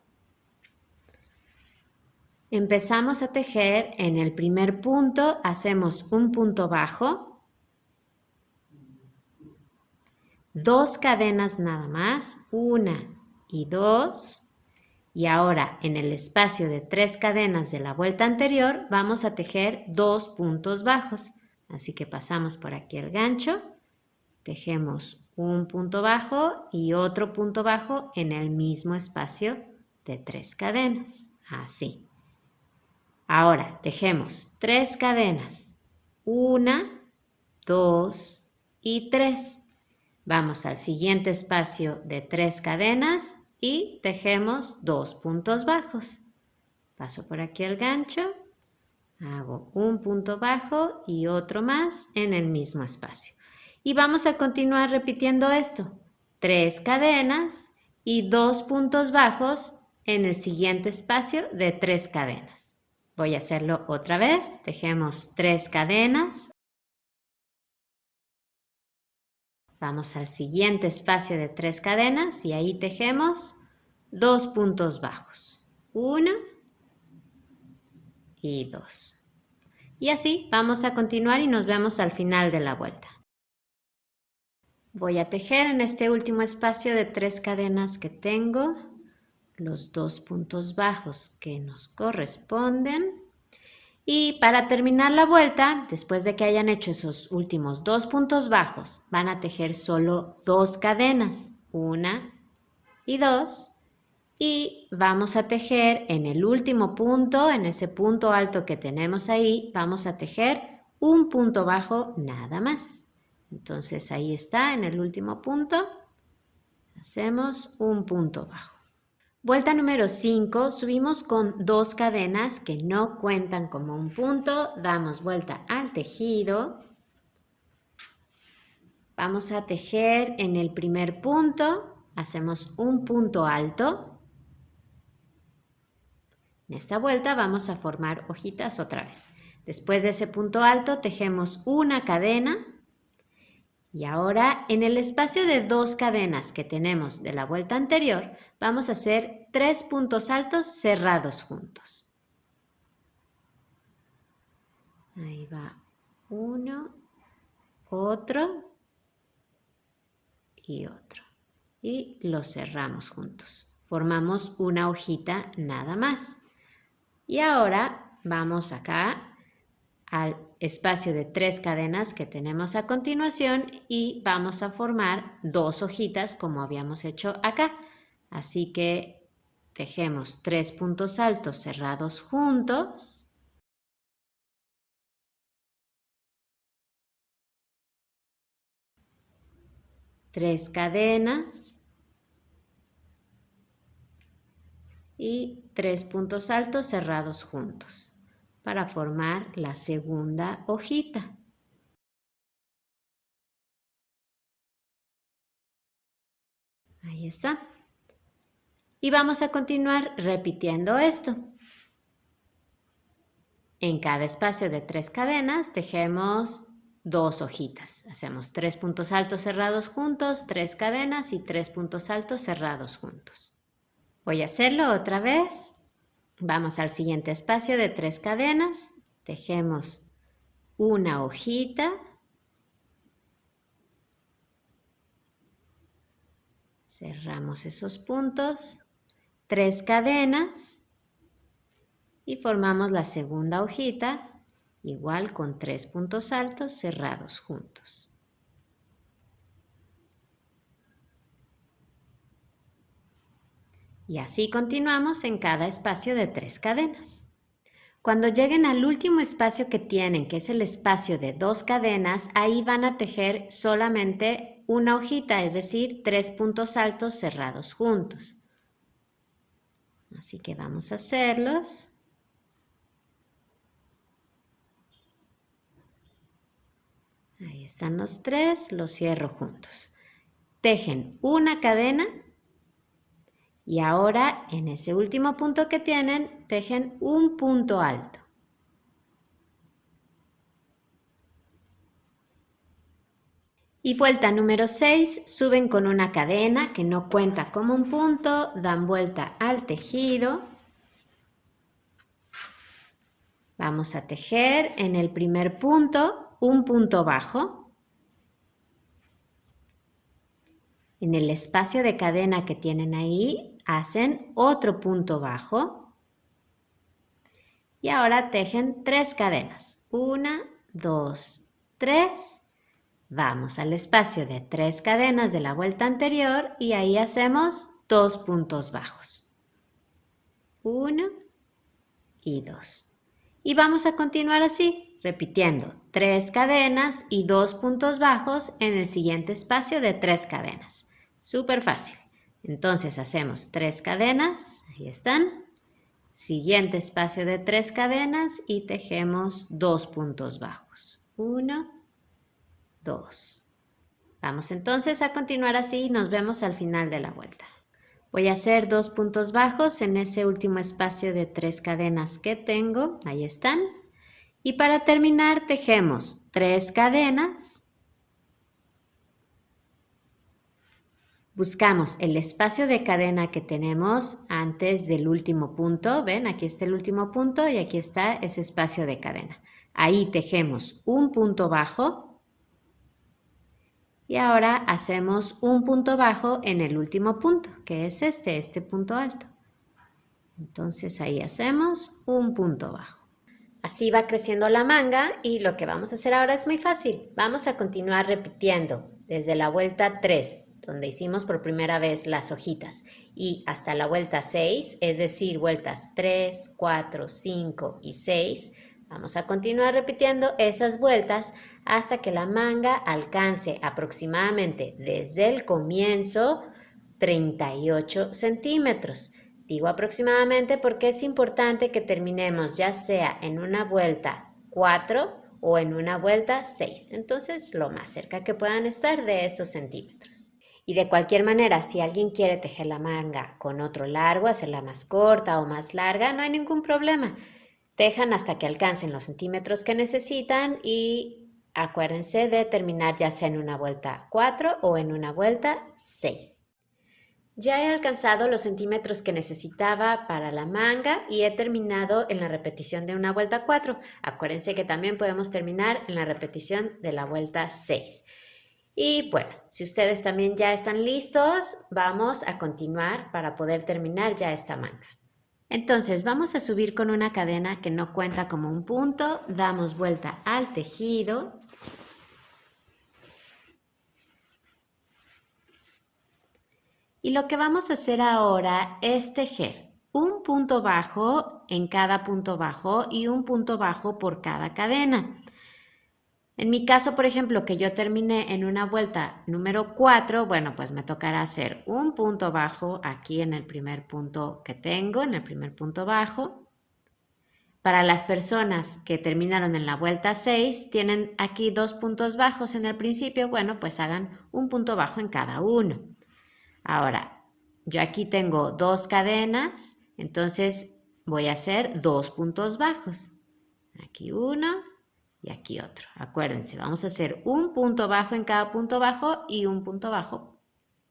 Speaker 1: Empezamos a tejer en el primer punto, hacemos un punto bajo, 2 cadenas nada más, 1 y 2, y ahora en el espacio de 3 cadenas de la vuelta anterior vamos a tejer 2 puntos bajos, así que pasamos por aquí el gancho, tejemos un punto bajo y otro punto bajo en el mismo espacio de 3 cadenas, así. Ahora tejemos 3 cadenas, 1, 2 y 3. Vamos al siguiente espacio de 3 cadenas y tejemos 2 puntos bajos. Paso por aquí el gancho, hago un punto bajo y otro más en el mismo espacio. Y vamos a continuar repitiendo esto. 3 cadenas y 2 puntos bajos en el siguiente espacio de 3 cadenas. Voy a hacerlo otra vez. Tejemos 3 cadenas. Vamos al siguiente espacio de 3 cadenas y ahí tejemos 2 puntos bajos. 1 y 2. Y así vamos a continuar y nos vemos al final de la vuelta. Voy a tejer en este último espacio de 3 cadenas que tengo los 2 puntos bajos que nos corresponden. Y para terminar la vuelta, después de que hayan hecho esos últimos 2 puntos bajos, van a tejer solo 2 cadenas, 1 y 2, y vamos a tejer en el último punto, en ese punto alto que tenemos ahí, vamos a tejer un punto bajo nada más. Entonces ahí está, en el último punto, hacemos un punto bajo. Vuelta número 5, subimos con 2 cadenas que no cuentan como un punto, damos vuelta al tejido. Vamos a tejer en el primer punto, hacemos un punto alto. En esta vuelta vamos a formar hojitas otra vez. Después de ese punto alto tejemos una cadena. Y ahora en el espacio de 2 cadenas que tenemos de la vuelta anterior, vamos a hacer 3 puntos altos cerrados juntos. Ahí va uno, otro y otro. Y los cerramos juntos. Formamos una hojita nada más. Y ahora vamos acá al espacio de 3 cadenas que tenemos a continuación y vamos a formar 2 hojitas como habíamos hecho acá. Así que tejemos 3 puntos altos cerrados juntos. Tres cadenas y 3 puntos altos cerrados juntos para formar la segunda hojita. Ahí está. Y vamos a continuar repitiendo esto. En cada espacio de 3 cadenas tejemos 2 hojitas. Hacemos 3 puntos altos cerrados juntos, 3 cadenas y 3 puntos altos cerrados juntos. Voy a hacerlo otra vez. Vamos al siguiente espacio de 3 cadenas, tejemos una hojita, cerramos esos puntos, 3 cadenas y formamos la segunda hojita, igual con 3 puntos altos cerrados juntos. Y así continuamos en cada espacio de 3 cadenas. Cuando lleguen al último espacio que tienen, que es el espacio de 2 cadenas, ahí van a tejer solamente una hojita, es decir, 3 puntos altos cerrados juntos. Así que vamos a hacerlos. Ahí están los 3, los cierro juntos. Tejen una cadena y ahora en ese último punto que tienen, tejen un punto alto. Y vuelta número 6, suben con una cadena que no cuenta como un punto, dan vuelta al tejido. Vamos a tejer en el primer punto un punto bajo. En el espacio de cadena que tienen ahí, hacen otro punto bajo. Y ahora tejen 3 cadenas. 1, 2, 3. Vamos al espacio de 3 cadenas de la vuelta anterior y ahí hacemos 2 puntos bajos. 1 y 2. Y vamos a continuar así, repitiendo 3 cadenas y 2 puntos bajos en el siguiente espacio de 3 cadenas. Súper fácil. Entonces hacemos 3 cadenas, ahí están. Siguiente espacio de 3 cadenas y tejemos 2 puntos bajos. 1, 2. Vamos entonces a continuar así y nos vemos al final de la vuelta. Voy a hacer 2 puntos bajos en ese último espacio de 3 cadenas que tengo. Ahí están. Y para terminar tejemos 3 cadenas. Buscamos el espacio de cadena que tenemos antes del último punto. ¿Ven? Aquí está el último punto y aquí está ese espacio de cadena. Ahí tejemos un punto bajo. Y ahora hacemos un punto bajo en el último punto, que es este punto alto. Entonces ahí hacemos un punto bajo. Así va creciendo la manga y lo que vamos a hacer ahora es muy fácil. Vamos a continuar repitiendo desde la vuelta 3, donde hicimos por primera vez las hojitas, y hasta la vuelta 6, es decir, vueltas 3, 4, 5 y 6. Vamos a continuar repitiendo esas vueltas hasta que la manga alcance aproximadamente desde el comienzo 38 centímetros. Digo aproximadamente porque es importante que terminemos ya sea en una vuelta 4 o en una vuelta 6. Entonces, lo más cerca que puedan estar de esos centímetros. Y de cualquier manera, si alguien quiere tejer la manga con otro largo, hacerla más corta o más larga, no hay ningún problema. Tejan hasta que alcancen los centímetros que necesitan y acuérdense de terminar ya sea en una vuelta 4 o en una vuelta 6. Ya he alcanzado los centímetros que necesitaba para la manga y he terminado en la repetición de una vuelta 4. Acuérdense que también podemos terminar en la repetición de la vuelta 6. Y bueno, si ustedes también ya están listos, vamos a continuar para poder terminar ya esta manga. Entonces vamos a subir con una cadena que no cuenta como un punto, damos vuelta al tejido. Y lo que vamos a hacer ahora es tejer un punto bajo en cada punto bajo y un punto bajo por cada cadena. En mi caso, por ejemplo, que yo terminé en una vuelta número 4, bueno, pues me tocará hacer un punto bajo aquí en el primer punto que tengo, en el primer punto bajo. Para las personas que terminaron en la vuelta 6, tienen aquí 2 puntos bajos en el principio, bueno, pues hagan un punto bajo en cada uno. Ahora, yo aquí tengo 2 cadenas, entonces voy a hacer 2 puntos bajos. Aquí uno y aquí otro. Acuérdense, vamos a hacer un punto bajo en cada punto bajo y un punto bajo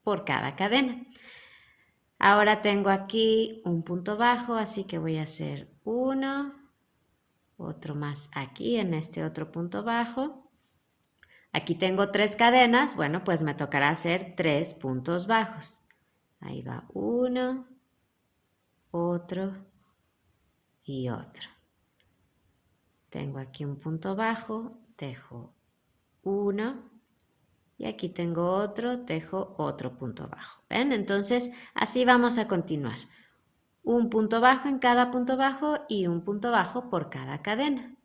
Speaker 1: por cada cadena. Ahora tengo aquí un punto bajo, así que voy a hacer uno, otro más aquí en este otro punto bajo. Aquí tengo 3 cadenas, bueno, pues me tocará hacer 3 puntos bajos. Ahí va uno, otro y otro. Tengo aquí un punto bajo, tejo uno y aquí tengo otro, tejo otro punto bajo. ¿Ven? Entonces así vamos a continuar. Un punto bajo en cada punto bajo y un punto bajo por cada cadena.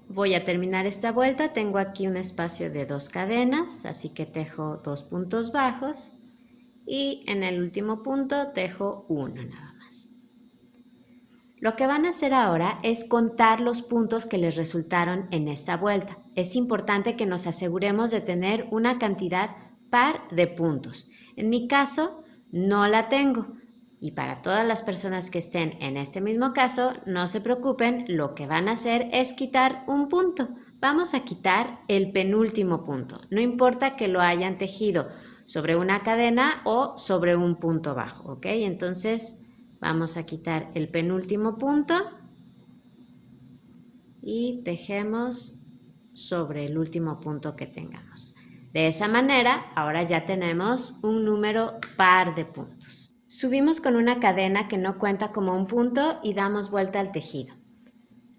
Speaker 1: Voy a terminar esta vuelta, tengo aquí un espacio de 2 cadenas, así que tejo 2 puntos bajos y en el último punto tejo uno nada más. Lo que van a hacer ahora es contar los puntos que les resultaron en esta vuelta. Es importante que nos aseguremos de tener una cantidad par de puntos. En mi caso, no la tengo. Y para todas las personas que estén en este mismo caso, no se preocupen, lo que van a hacer es quitar un punto. Vamos a quitar el penúltimo punto. No importa que lo hayan tejido sobre una cadena o sobre un punto bajo, ¿ok? Entonces vamos a quitar el penúltimo punto y tejemos sobre el último punto que tengamos. De esa manera, ahora ya tenemos un número par de puntos. Subimos con una cadena que no cuenta como un punto y damos vuelta al tejido.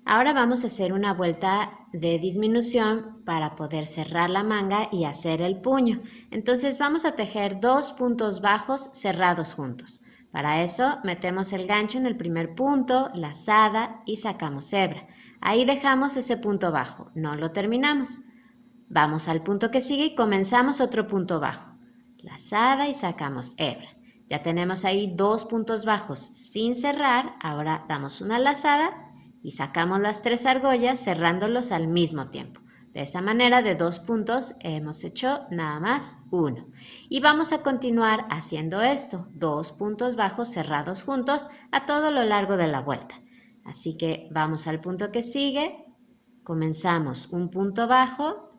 Speaker 1: Ahora vamos a hacer una vuelta de disminución para poder cerrar la manga y hacer el puño. Entonces vamos a tejer 2 puntos bajos cerrados juntos. Para eso metemos el gancho en el primer punto, lazada y sacamos hebra. Ahí dejamos ese punto bajo, no lo terminamos. Vamos al punto que sigue y comenzamos otro punto bajo. Lazada y sacamos hebra. Ya tenemos ahí 2 puntos bajos sin cerrar, ahora damos una lazada y sacamos las 3 argollas cerrándolos al mismo tiempo. De esa manera de 2 puntos hemos hecho nada más 1. Y vamos a continuar haciendo esto, 2 puntos bajos cerrados juntos a todo lo largo de la vuelta. Así que vamos al punto que sigue, comenzamos un punto bajo,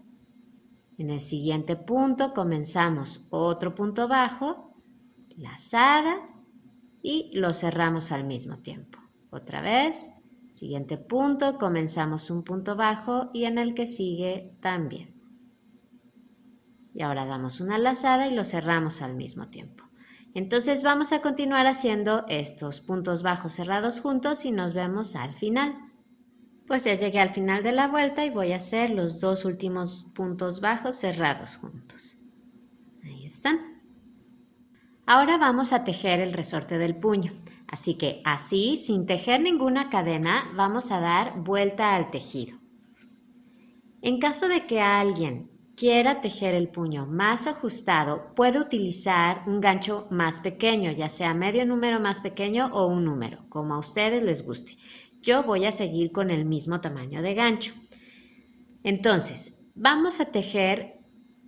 Speaker 1: en el siguiente punto comenzamos otro punto bajo, lazada y lo cerramos al mismo tiempo. Otra vez. Siguiente punto, comenzamos un punto bajo y en el que sigue también. Y ahora damos una lazada y lo cerramos al mismo tiempo. Entonces vamos a continuar haciendo estos puntos bajos cerrados juntos y nos vemos al final. Pues ya llegué al final de la vuelta y voy a hacer los 2 últimos puntos bajos cerrados juntos. Ahí están. Ahora vamos a tejer el resorte del puño. Así que así, sin tejer ninguna cadena, vamos a dar vuelta al tejido. En caso de que alguien quiera tejer el puño más ajustado, puede utilizar un gancho más pequeño, ya sea medio número más pequeño o un número, como a ustedes les guste. Yo voy a seguir con el mismo tamaño de gancho. Entonces, vamos a tejer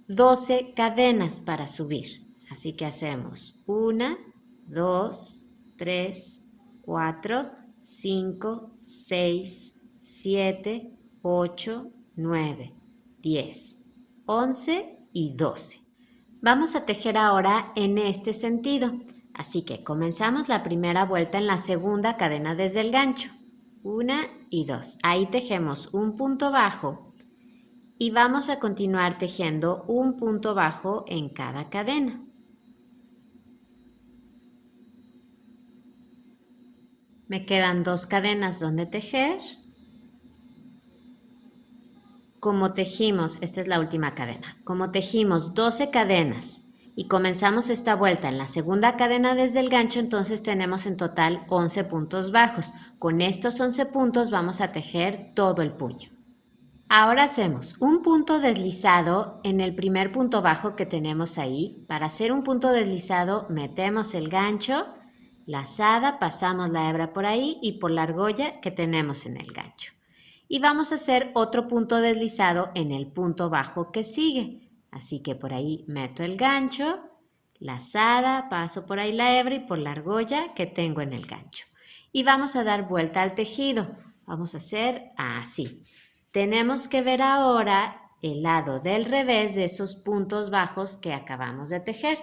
Speaker 1: 12 cadenas para subir. Así que hacemos 1, 2, 3, 4, 5, 6, 7, 8, 9, 10, 11 y 12. Vamos a tejer ahora en este sentido. Así que comenzamos la primera vuelta en la segunda cadena desde el gancho. 1 y 2. Ahí tejemos un punto bajo y vamos a continuar tejiendo un punto bajo en cada cadena. Me quedan 2 cadenas donde tejer. Como tejimos, esta es la última cadena, como tejimos 12 cadenas y comenzamos esta vuelta en la segunda cadena desde el gancho, entonces tenemos en total 11 puntos bajos. Con estos 11 puntos vamos a tejer todo el puño. Ahora hacemos un punto deslizado en el primer punto bajo que tenemos ahí. Para hacer un punto deslizado metemos el gancho, lazada, pasamos la hebra por ahí y por la argolla que tenemos en el gancho. Y vamos a hacer otro punto deslizado en el punto bajo que sigue. Así que por ahí meto el gancho, lazada, paso por ahí la hebra y por la argolla que tengo en el gancho. Y vamos a dar vuelta al tejido. Vamos a hacer así. Tenemos que ver ahora el lado del revés de esos puntos bajos que acabamos de tejer.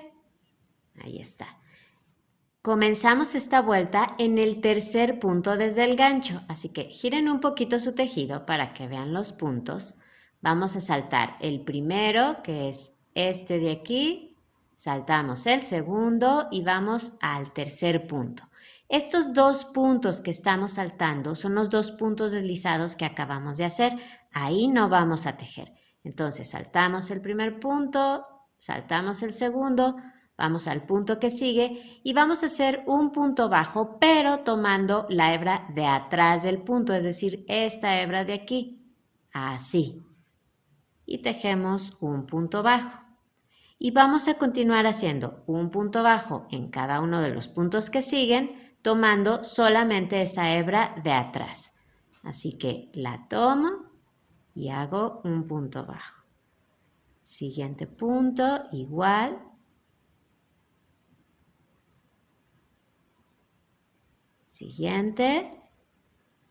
Speaker 1: Ahí está. Comenzamos esta vuelta en el tercer punto desde el gancho, así que giren un poquito su tejido para que vean los puntos. Vamos a saltar el primero, que es este de aquí, saltamos el segundo y vamos al tercer punto. Estos dos puntos que estamos saltando son los dos puntos deslizados que acabamos de hacer. Ahí no vamos a tejer. Entonces saltamos el primer punto, saltamos el segundo, vamos al punto que sigue y vamos a hacer un punto bajo, pero tomando la hebra de atrás del punto, es decir, esta hebra de aquí, así. Y tejemos un punto bajo. Y vamos a continuar haciendo un punto bajo en cada uno de los puntos que siguen, tomando solamente esa hebra de atrás. Así que la tomo y hago un punto bajo. Siguiente punto, igual. Siguiente.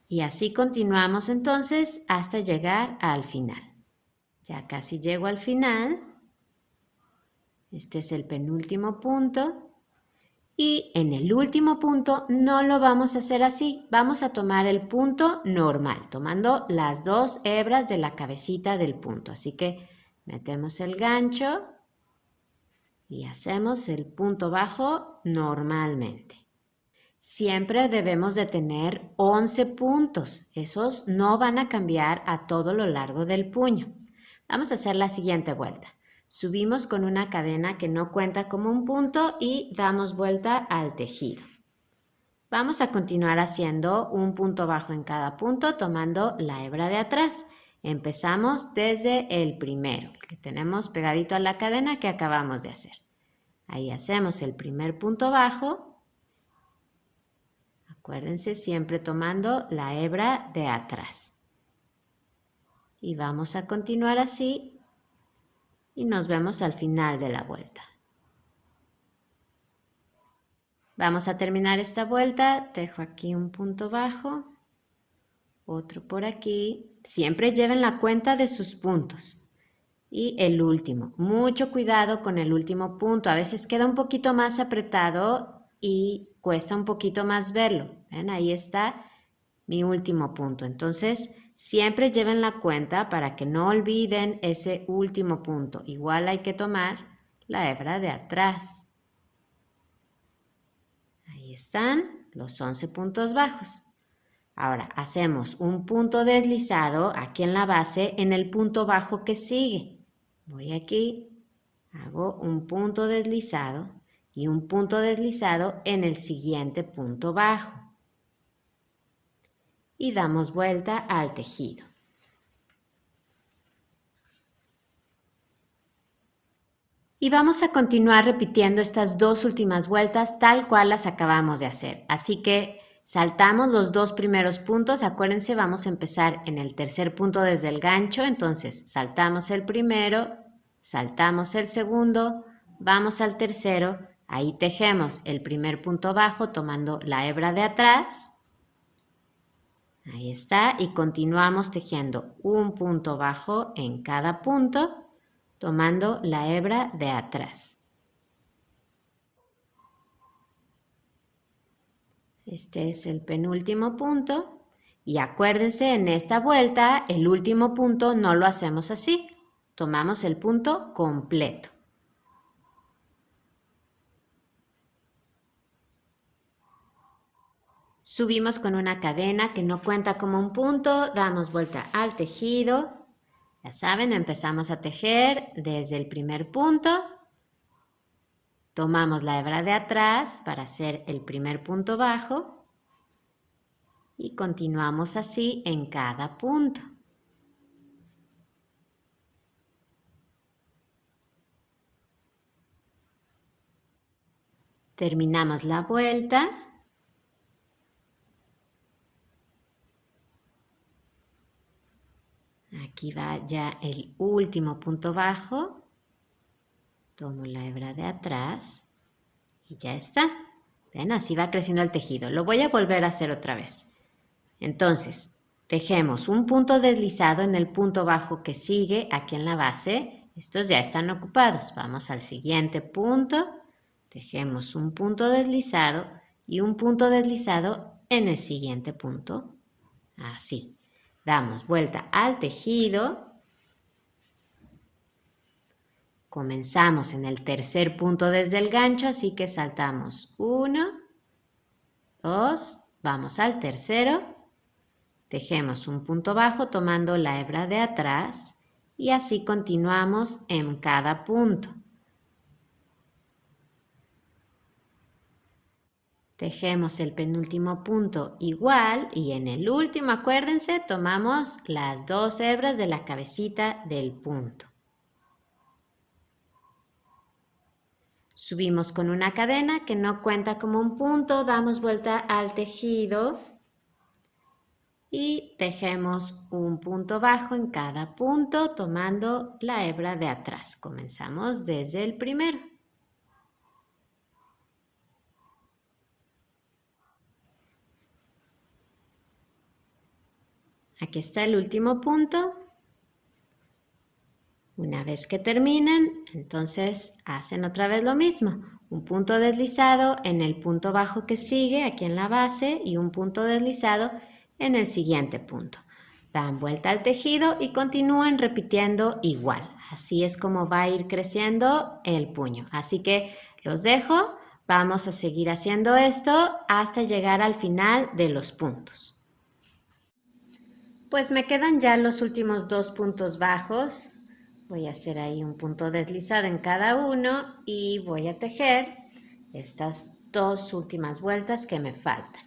Speaker 1: Y así continuamos entonces hasta llegar al final. Ya casi llego al final. Este es el penúltimo punto. Y en el último punto no lo vamos a hacer así. Vamos a tomar el punto normal, tomando las dos hebras de la cabecita del punto. Así que metemos el gancho y hacemos el punto bajo normalmente. Siempre debemos de tener 11 puntos. Esos no van a cambiar a todo lo largo del puño. Vamos a hacer la siguiente vuelta. Subimos con una cadena que no cuenta como un punto y damos vuelta al tejido. Vamos a continuar haciendo un punto bajo en cada punto tomando la hebra de atrás. Empezamos desde el primero, el que tenemos pegadito a la cadena que acabamos de hacer. Ahí hacemos el primer punto bajo. Acuérdense siempre tomando la hebra de atrás. Y vamos a continuar así. Y nos vemos al final de la vuelta. Vamos a terminar esta vuelta, tejo aquí un punto bajo, otro por aquí. Siempre lleven la cuenta de sus puntos. Y el último, mucho cuidado con el último punto. A veces queda un poquito más apretado y cuesta un poquito más verlo. ¿Ven? Ahí está mi último punto. Entonces, siempre lleven la cuenta para que no olviden ese último punto. Igual hay que tomar la hebra de atrás. Ahí están los 11 puntos bajos. Ahora hacemos un punto deslizado aquí en la base en el punto bajo que sigue. Voy aquí, hago un punto deslizado y un punto deslizado en el siguiente punto bajo. Y damos vuelta al tejido. Y vamos a continuar repitiendo estas dos últimas vueltas tal cual las acabamos de hacer. Así que saltamos los dos primeros puntos. Acuérdense, vamos a empezar en el tercer punto desde el gancho. Entonces, saltamos el primero, saltamos el segundo, vamos al tercero. Ahí tejemos el primer punto bajo tomando la hebra de atrás. Ahí está, y continuamos tejiendo un punto bajo en cada punto, tomando la hebra de atrás. Este es el penúltimo punto, y acuérdense, en esta vuelta, el último punto no lo hacemos así, tomamos el punto completo. Subimos con una cadena que no cuenta como un punto, damos vuelta al tejido. Ya saben, empezamos a tejer desde el primer punto. Tomamos la hebra de atrás para hacer el primer punto bajo. Y continuamos así en cada punto. Terminamos la vuelta. Aquí va ya el último punto bajo. Tomo la hebra de atrás y ya está. ¿Ven? Así va creciendo el tejido. Lo voy a volver a hacer otra vez. Entonces, tejemos un punto deslizado en el punto bajo que sigue aquí en la base. Estos ya están ocupados. Vamos al siguiente punto. Tejemos un punto deslizado y un punto deslizado en el siguiente punto. Así. Damos vuelta al tejido. Comenzamos en el tercer punto desde el gancho, así que saltamos 1, 2, vamos al tercero. Tejemos un punto bajo tomando la hebra de atrás y así continuamos en cada punto. Tejemos el penúltimo punto igual y en el último, acuérdense, tomamos las 2 hebras de la cabecita del punto. Subimos con una cadena que no cuenta como un punto, damos vuelta al tejido y tejemos un punto bajo en cada punto tomando la hebra de atrás. Comenzamos desde el primero. Aquí está el último punto. Una vez que terminen, entonces hacen otra vez lo mismo. Un punto deslizado en el punto bajo que sigue, aquí en la base, y un punto deslizado en el siguiente punto. Dan vuelta al tejido y continúan repitiendo igual. Así es como va a ir creciendo el puño. Así que los dejo. Vamos a seguir haciendo esto hasta llegar al final de los puntos. Pues me quedan ya los últimos 2 puntos bajos. Voy a hacer ahí un punto deslizado en cada uno y voy a tejer estas 2 últimas vueltas que me faltan.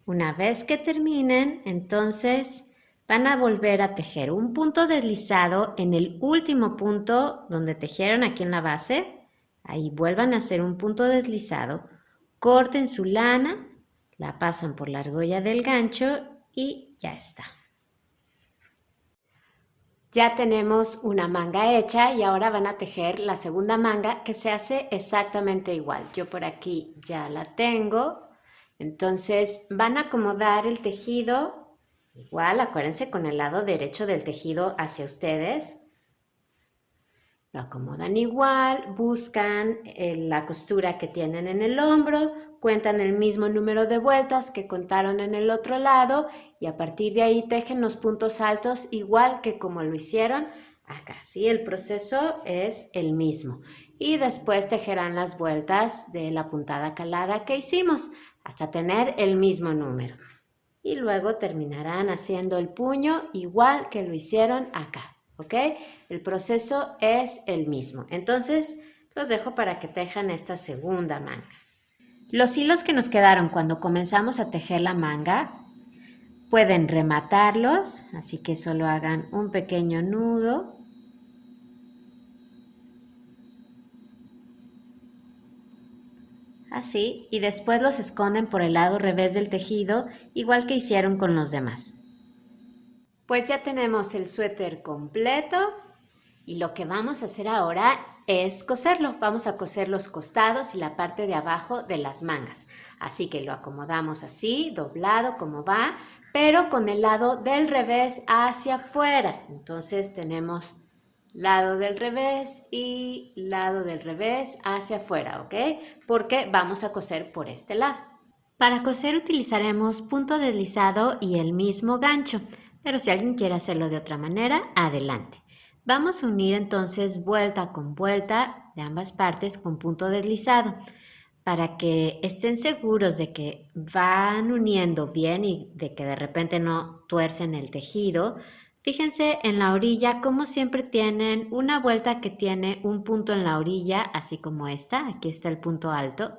Speaker 1: Una vez que terminen, entonces van a volver a tejer un punto deslizado en el último punto donde tejieron aquí en la base. Ahí vuelvan a hacer un punto deslizado, corten su lana, la pasan por la argolla del gancho y ya está. Ya tenemos una manga hecha y ahora van a tejer la segunda manga que se hace exactamente igual. Yo por aquí ya la tengo. Entonces van a acomodar el tejido, igual acuérdense con el lado derecho del tejido hacia ustedes. Lo acomodan igual, buscan la costura que tienen en el hombro, cuentan el mismo número de vueltas que contaron en el otro lado y a partir de ahí tejen los puntos altos igual que como lo hicieron acá. ¿Sí? El proceso es el mismo. Y después tejerán las vueltas de la puntada calada que hicimos hasta tener el mismo número. Y luego terminarán haciendo el puño igual que lo hicieron acá. ¿Ok? El proceso es el mismo. Entonces, los dejo para que tejan esta segunda manga. Los hilos que nos quedaron cuando comenzamos a tejer la manga, pueden rematarlos, así que solo hagan un pequeño nudo. Así, y después los esconden por el lado revés del tejido, igual que hicieron con los demás. Pues ya tenemos el suéter completo. Y lo que vamos a hacer ahora es coserlo. Vamos a coser los costados y la parte de abajo de las mangas. Así que lo acomodamos así, doblado como va, pero con el lado del revés hacia afuera. Entonces tenemos lado del revés y lado del revés hacia afuera, ¿ok? Porque vamos a coser por este lado. Para coser utilizaremos punto deslizado y el mismo gancho, pero si alguien quiere hacerlo de otra manera, adelante. Vamos a unir entonces vuelta con vuelta de ambas partes con punto deslizado para que estén seguros de que van uniendo bien y de que de repente no tuercen el tejido. Fíjense en la orilla como siempre tienen una vuelta que tiene un punto en la orilla, así como esta, aquí está el punto alto,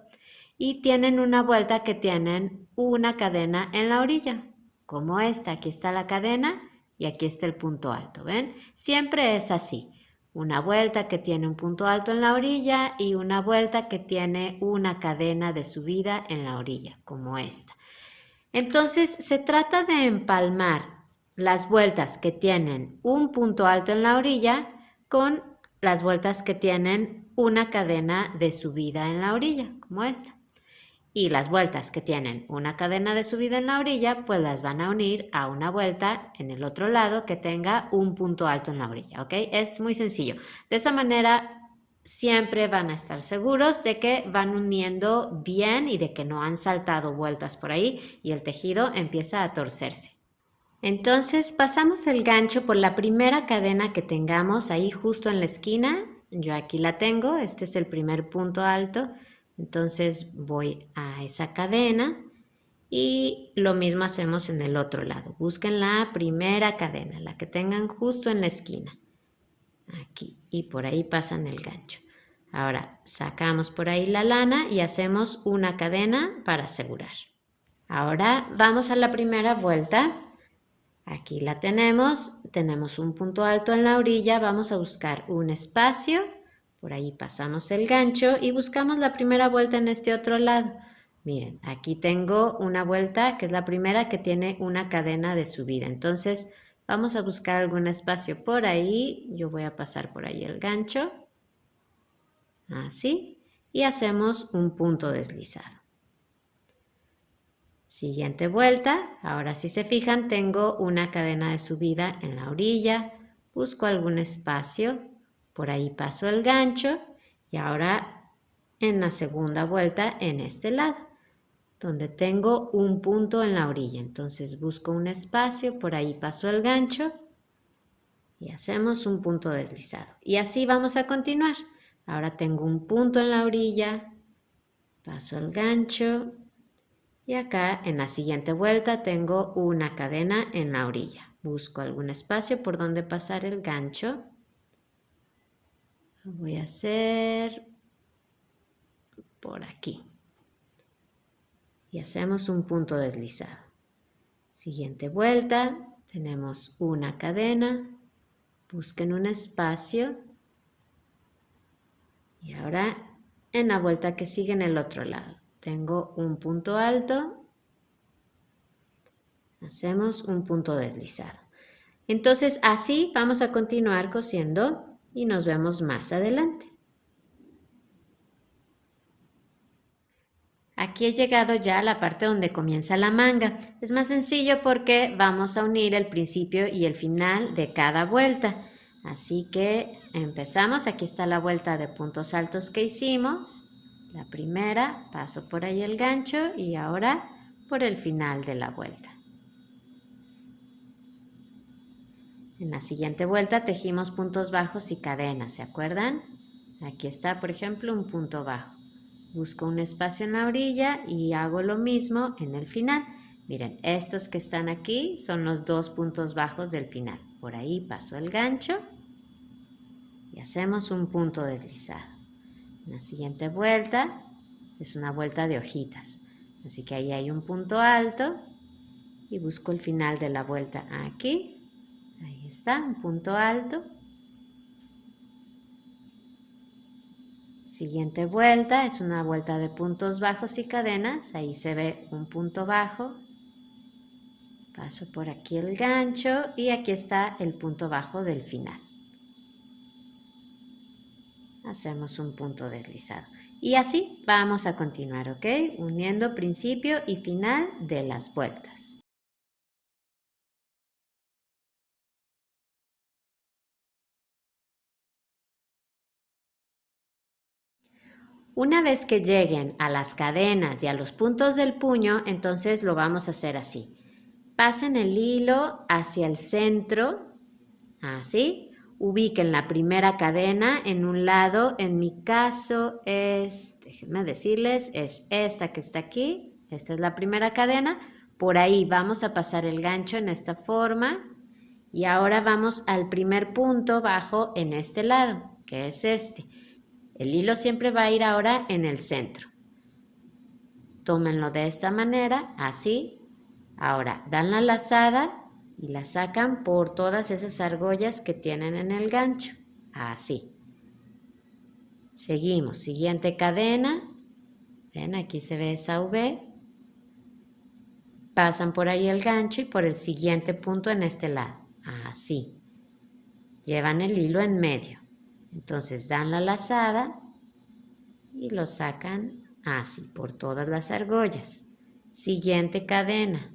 Speaker 1: y tienen una vuelta que tienen una cadena en la orilla, como esta, aquí está la cadena y aquí está el punto alto, ¿ven? Siempre es así, una vuelta que tiene un punto alto en la orilla y una vuelta que tiene una cadena de subida en la orilla, como esta. Entonces se trata de empalmar las vueltas que tienen un punto alto en la orilla con las vueltas que tienen una cadena de subida en la orilla, como esta. Y las vueltas que tienen una cadena de subida en la orilla, pues las van a unir a una vuelta en el otro lado que tenga un punto alto en la orilla, ¿ok? Es muy sencillo. De esa manera siempre van a estar seguros de que van uniendo bien y de que no han saltado vueltas por ahí y el tejido empieza a torcerse. Entonces pasamos el gancho por la primera cadena que tengamos ahí justo en la esquina. Yo aquí la tengo, este es el primer punto alto. Entonces voy a esa cadena y lo mismo hacemos en el otro lado. Busquen la primera cadena, la que tengan justo en la esquina. Aquí y por ahí pasan el gancho. Ahora sacamos por ahí la lana y hacemos una cadena para asegurar. Ahora vamos a la primera vuelta. Aquí la tenemos un punto alto en la orilla, vamos a buscar un espacio, por ahí pasamos el gancho y buscamos la primera vuelta en este otro lado. Miren, aquí tengo una vuelta que es la primera que tiene una cadena de subida, entonces vamos a buscar algún espacio por ahí, yo voy a pasar por ahí el gancho, así, y hacemos un punto deslizado. Siguiente vuelta, ahora si se fijan tengo una cadena de subida en la orilla, busco algún espacio, por ahí paso el gancho y ahora en la segunda vuelta en este lado, donde tengo un punto en la orilla. Entonces busco un espacio, por ahí paso el gancho y hacemos un punto deslizado. Y así vamos a continuar. Ahora tengo un punto en la orilla, paso el gancho. Y acá en la siguiente vuelta tengo una cadena en la orilla. Busco algún espacio por donde pasar el gancho. Lo voy a hacer por aquí. Y hacemos un punto deslizado. Siguiente vuelta, tenemos una cadena. Busquen un espacio. Y ahora en la vuelta que sigue en el otro lado. Tengo un punto alto. Hacemos un punto deslizado. Entonces así vamos a continuar cosiendo y nos vemos más adelante. Aquí he llegado ya a la parte donde comienza la manga. Es más sencillo porque vamos a unir el principio y el final de cada vuelta. Así que empezamos. Aquí está la vuelta de puntos altos que hicimos. La primera, paso por ahí el gancho y ahora por el final de la vuelta. En la siguiente vuelta tejimos puntos bajos y cadenas, ¿se acuerdan? Aquí está, por ejemplo, un punto bajo. Busco un espacio en la orilla y hago lo mismo en el final. Miren, estos que están aquí son los dos puntos bajos del final. Por ahí paso el gancho y hacemos un punto deslizado. En la siguiente vuelta es una vuelta de hojitas. Así que ahí hay un punto alto y busco el final de la vuelta aquí. Ahí está, un punto alto. Siguiente vuelta es una vuelta de puntos bajos y cadenas. Ahí se ve un punto bajo. Paso por aquí el gancho y aquí está el punto bajo del final. Hacemos un punto deslizado. Y así vamos a continuar, ¿ok? Uniendo principio y final de las vueltas. Una vez que lleguen a las cadenas y a los puntos del puño, entonces lo vamos a hacer así. Pasen el hilo hacia el centro, así. Ubiquen la primera cadena en un lado. En mi caso es, déjenme decirles, es esta que está aquí. Esta es la primera cadena. Por ahí vamos a pasar el gancho en esta forma. Y ahora vamos al primer punto bajo en este lado, que es este. El hilo siempre va a ir ahora en el centro. Tómenlo de esta manera, así. Ahora dan la lazada y la sacan por todas esas argollas que tienen en el gancho, así. Seguimos, siguiente cadena. Ven, aquí se ve esa V. pasan por ahí el gancho y por el siguiente punto en este lado, así. Llevan el hilo en medio, entonces dan la lazada y lo sacan así por todas las argollas. Siguiente cadena,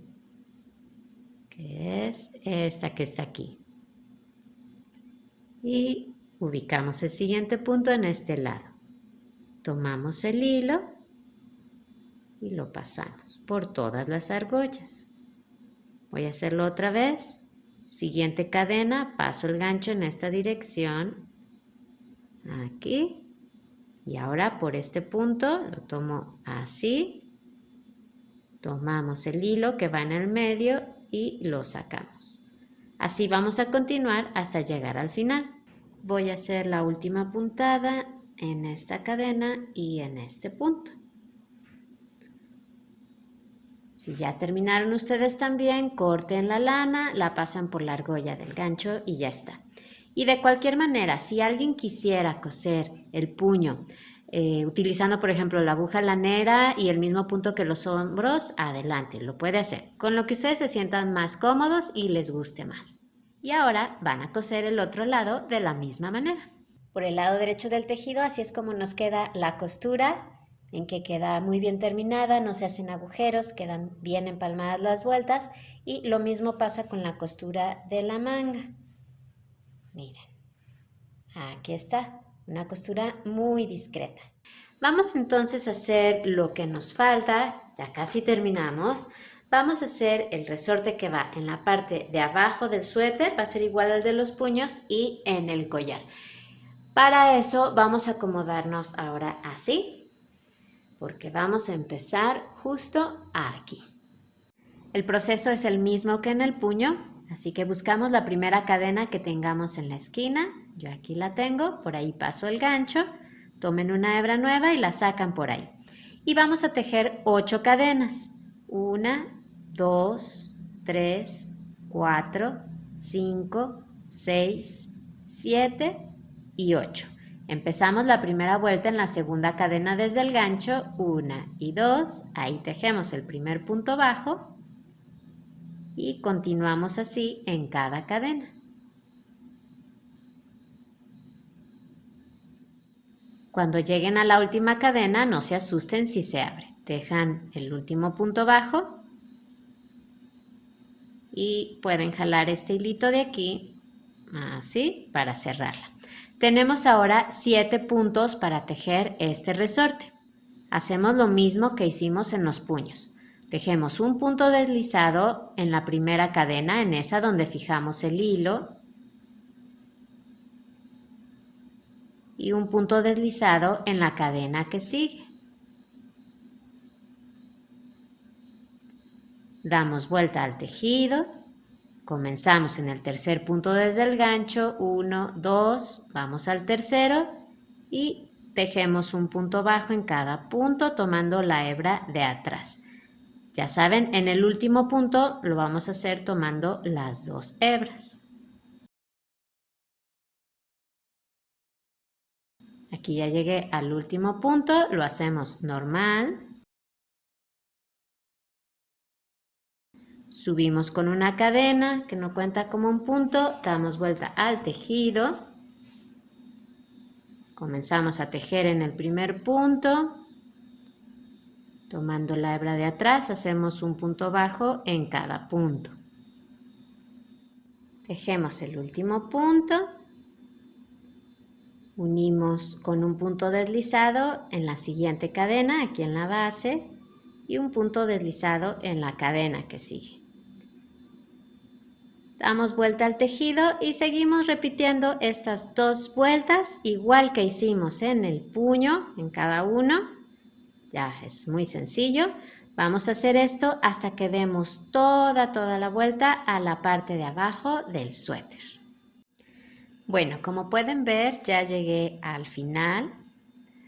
Speaker 1: que es esta que está aquí. Y ubicamos el siguiente punto en este lado. Tomamos el hilo y lo pasamos por todas las argollas. Voy a hacerlo otra vez. Siguiente cadena, paso el gancho en esta dirección, aquí, y ahora por este punto lo tomo así, tomamos el hilo que va en el medio y lo sacamos. Así vamos a continuar hasta llegar al final. Voy a hacer la última puntada en esta cadena y en este punto. Si ya terminaron ustedes también, corten la lana, la pasan por la argolla del gancho y ya está. Y de cualquier manera, si alguien quisiera coser el puño utilizando, por ejemplo, la aguja lanera y el mismo punto que los hombros, adelante, lo puede hacer, con lo que ustedes se sientan más cómodos y les guste más. Y ahora van a coser el otro lado de la misma manera. Por el lado derecho del tejido, así es como nos queda la costura, en que queda muy bien terminada, no se hacen agujeros, quedan bien empalmadas las vueltas, y lo mismo pasa con la costura de la manga. Miren, aquí está, una costura muy discreta. Vamos entonces a hacer lo que nos falta, ya casi terminamos. Vamos a hacer el resorte que va en la parte de abajo del suéter, va a ser igual al de los puños, y en el collar. Para eso vamos a acomodarnos ahora así, porque vamos a empezar justo aquí. El proceso es el mismo que en el puño, así que buscamos la primera cadena que tengamos en la esquina. Yo aquí la tengo, por ahí paso el gancho, tomen una hebra nueva y la sacan por ahí. Y vamos a tejer 8 cadenas. 1, 2, 3, 4, 5, 6, 7 y 8. Empezamos la primera vuelta en la segunda cadena desde el gancho, 1 y 2, ahí tejemos el primer punto bajo y continuamos así en cada cadena. Cuando lleguen a la última cadena, no se asusten si se abre. Tejan el último punto bajo y pueden jalar este hilito de aquí, así, para cerrarla. Tenemos ahora 7 puntos para tejer este resorte. Hacemos lo mismo que hicimos en los puños. Tejemos un punto deslizado en la primera cadena, en esa donde fijamos el hilo, y un punto deslizado en la cadena que sigue. Damos vuelta al tejido, comenzamos en el tercer punto desde el gancho, 1, 2, vamos al tercero y tejemos un punto bajo en cada punto tomando la hebra de atrás. Ya saben, en el último punto lo vamos a hacer tomando las 2 hebras. Aquí ya llegué al último punto, lo hacemos normal. Subimos con una cadena que no cuenta como un punto, damos vuelta al tejido. Comenzamos a tejer en el primer punto. Tomando la hebra de atrás, hacemos un punto bajo en cada punto. Tejemos el último punto. Unimos con un punto deslizado en la siguiente cadena, aquí en la base, y un punto deslizado en la cadena que sigue. Damos vuelta al tejido y seguimos repitiendo estas 2 vueltas, igual que hicimos en el puño, en cada uno. Ya es muy sencillo. Vamos a hacer esto hasta que demos toda la vuelta a la parte de abajo del suéter. Bueno, como pueden ver, ya llegué al final.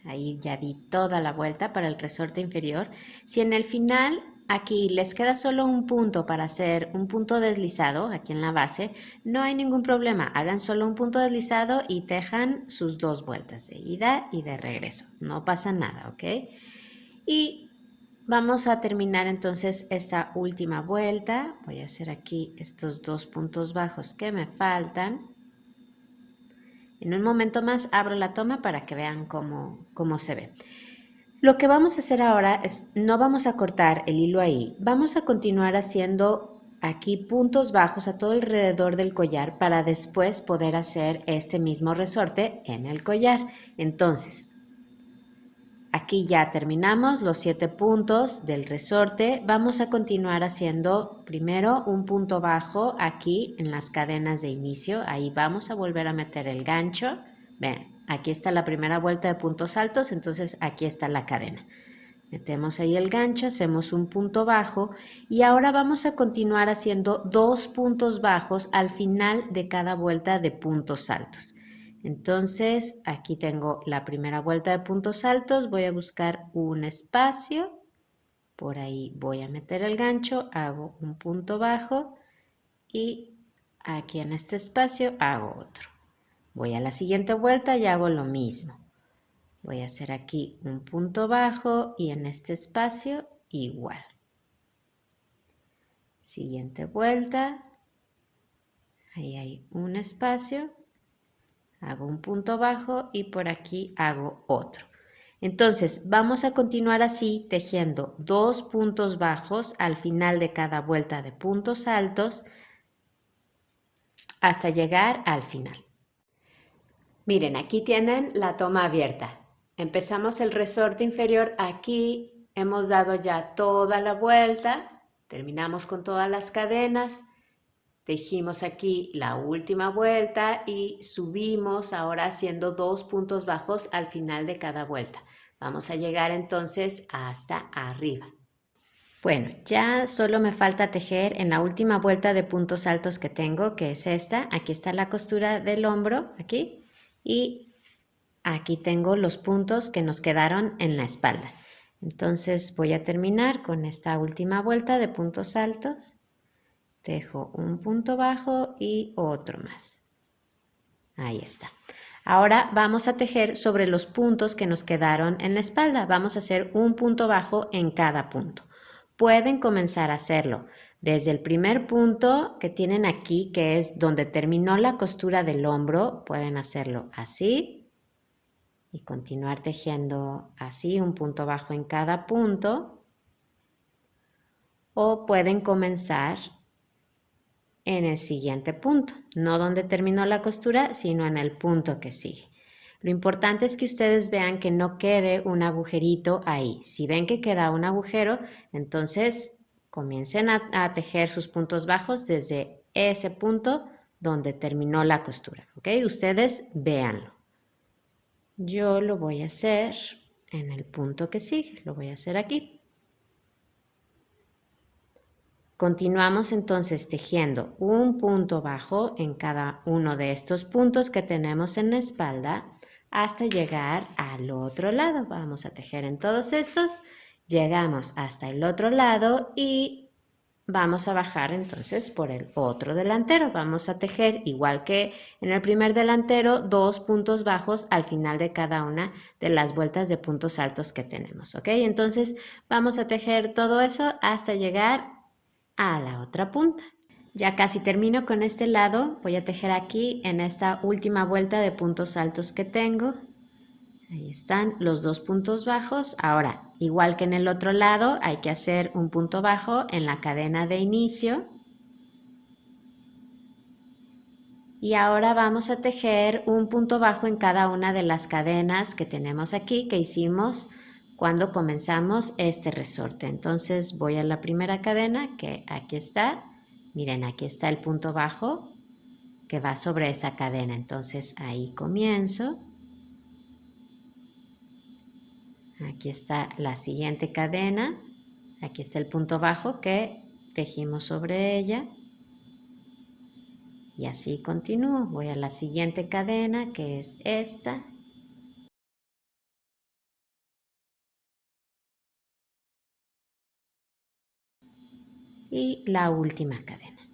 Speaker 1: Ahí ya di toda la vuelta para el resorte inferior. Si en el final aquí les queda solo un punto para hacer un punto deslizado aquí en la base, no hay ningún problema. Hagan solo un punto deslizado y tejan sus 2 vueltas de ida y de regreso. No pasa nada, ¿ok? Y Vamos a terminar entonces esta última vuelta. Voy a hacer aquí estos 2 puntos bajos que me faltan. En un momento más abro la toma para que vean cómo se ve. Lo que vamos a hacer ahora es, no vamos a cortar el hilo ahí, vamos a continuar haciendo aquí puntos bajos a todo alrededor del collar para después poder hacer este mismo resorte en el collar. Entonces, aquí ya terminamos los 7 puntos del resorte. Vamos a continuar haciendo primero un punto bajo aquí en las cadenas de inicio. Ahí vamos a volver a meter el gancho. Ven, aquí está la primera vuelta de puntos altos, entonces aquí está la cadena. Metemos ahí el gancho, hacemos un punto bajo y ahora vamos a continuar haciendo 2 puntos bajos al final de cada vuelta de puntos altos. Entonces, aquí tengo la primera vuelta de puntos altos, voy a buscar un espacio, por ahí voy a meter el gancho, hago un punto bajo y aquí en este espacio hago otro. Voy a la siguiente vuelta y hago lo mismo. Voy a hacer aquí un punto bajo y en este espacio igual. Siguiente vuelta, ahí hay un espacio, hago un punto bajo y por aquí hago otro. Entonces vamos a continuar así tejiendo 2 puntos bajos al final de cada vuelta de puntos altos hasta llegar al final. Miren, aquí tienen la toma abierta. Empezamos el resorte inferior aquí, hemos dado ya toda la vuelta, terminamos con todas las cadenas, tejimos aquí la última vuelta y subimos ahora haciendo 2 puntos bajos al final de cada vuelta. Vamos a llegar entonces hasta arriba. Bueno, ya solo me falta tejer en la última vuelta de puntos altos que tengo, que es esta. Aquí está la costura del hombro, aquí, y aquí tengo los puntos que nos quedaron en la espalda. Entonces voy a terminar con esta última vuelta de puntos altos. Tejo un punto bajo y otro más. Ahí está. Ahora vamos a tejer sobre los puntos que nos quedaron en la espalda. Vamos a hacer un punto bajo en cada punto. Pueden comenzar a hacerlo desde el primer punto que tienen aquí, que es donde terminó la costura del hombro. Pueden hacerlo así y continuar tejiendo así, un punto bajo en cada punto. O pueden comenzar en el siguiente punto, no donde terminó la costura, sino en el punto que sigue. Lo importante es que ustedes vean que no quede un agujerito ahí. Si ven que queda un agujero, entonces comiencen a tejer sus puntos bajos desde ese punto donde terminó la costura, ¿ok? Ustedes véanlo. Yo lo voy a hacer en el punto que sigue, lo voy a hacer aquí. Continuamos entonces tejiendo un punto bajo en cada uno de estos puntos que tenemos en la espalda hasta llegar al otro lado. Vamos a tejer en todos estos, llegamos hasta el otro lado y vamos a bajar entonces por el otro delantero. Vamos a tejer igual que en el primer delantero 2 puntos bajos al final de cada una de las vueltas de puntos altos que tenemos, ¿ok? Entonces vamos a tejer todo eso hasta llegar a la otra punta. Ya casi termino con este lado, voy a tejer aquí en esta última vuelta de puntos altos que tengo. Ahí están los 2 puntos bajos. Ahora, igual que en el otro lado, hay que hacer un punto bajo en la cadena de inicio. Y ahora vamos a tejer un punto bajo en cada una de las cadenas que tenemos aquí, que hicimos cuando comenzamos este resorte. Entonces voy a la primera cadena, que aquí está. Miren, aquí está el punto bajo que va sobre esa cadena. Entonces ahí comienzo. Aquí está la siguiente cadena. Aquí está el punto bajo que tejimos sobre ella. Y así continúo. Voy a la siguiente cadena, que es esta. Y la última cadena.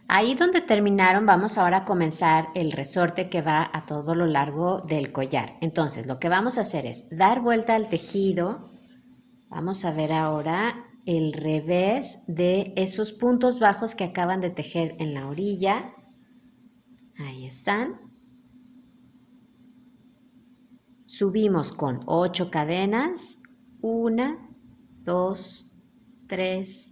Speaker 1: Ahí donde terminaron, vamos ahora a comenzar el resorte que va a todo lo largo del collar. Entonces, lo que vamos a hacer es dar vuelta al tejido. Vamos a ver ahora el revés de esos puntos bajos que acaban de tejer en la orilla. Ahí están. Subimos con 8 cadenas. 1, 2, 3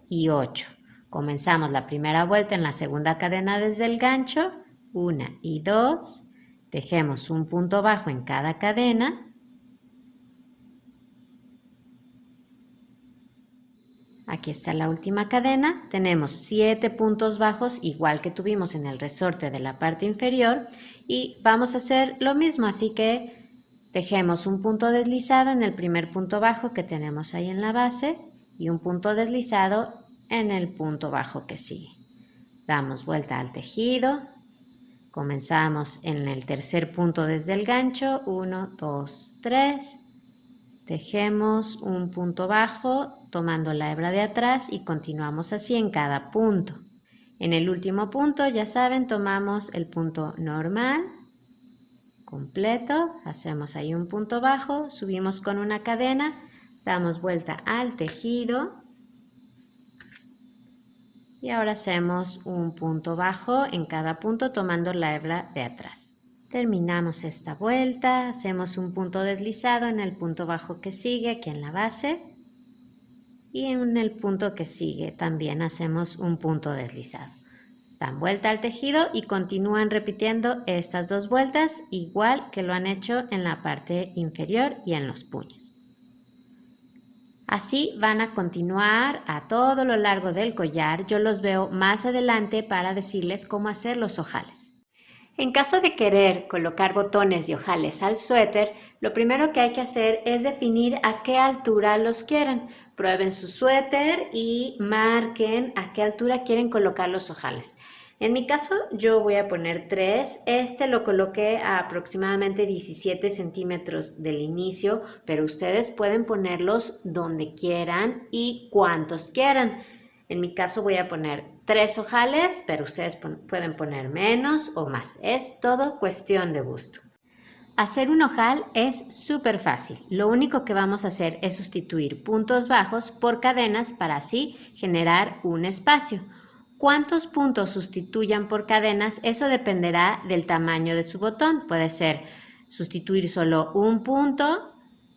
Speaker 1: y 8. Comenzamos la primera vuelta en la segunda cadena desde el gancho. 1 y 2. Tejemos un punto bajo en cada cadena. Aquí está la última cadena. Tenemos 7 puntos bajos, igual que tuvimos en el resorte de la parte inferior. Y vamos a hacer lo mismo, así que tejemos un punto deslizado en el primer punto bajo que tenemos ahí en la base y un punto deslizado en el punto bajo que sigue. Damos vuelta al tejido. Comenzamos en el tercer punto desde el gancho. 1, 2, 3. Tejemos un punto bajo tomando la hebra de atrás y continuamos así en cada punto. En el último punto, ya saben, tomamos el punto normal completo, hacemos ahí un punto bajo, subimos con una cadena, damos vuelta al tejido y ahora hacemos un punto bajo en cada punto tomando la hebra de atrás. Terminamos esta vuelta, hacemos un punto deslizado en el punto bajo que sigue aquí en la base y en el punto que sigue también hacemos un punto deslizado. Dan vuelta al tejido y continúan repitiendo estas dos vueltas igual que lo han hecho en la parte inferior y en los puños. Así van a continuar a todo lo largo del collar. Yo los veo más adelante para decirles cómo hacer los ojales. En caso de querer colocar botones y ojales al suéter, lo primero que hay que hacer es definir a qué altura los quieren. Prueben su suéter y marquen a qué altura quieren colocar los ojales. En mi caso yo voy a poner 3, este lo coloqué a aproximadamente 17 centímetros del inicio, pero ustedes pueden ponerlos donde quieran y cuantos quieran. En mi caso voy a poner 3 ojales, pero ustedes pueden poner menos o más. Es todo cuestión de gusto. Hacer un ojal es súper fácil. Lo único que vamos a hacer es sustituir puntos bajos por cadenas para así generar un espacio. ¿Cuántos puntos sustituyan por cadenas? Eso dependerá del tamaño de su botón. Puede ser sustituir solo un punto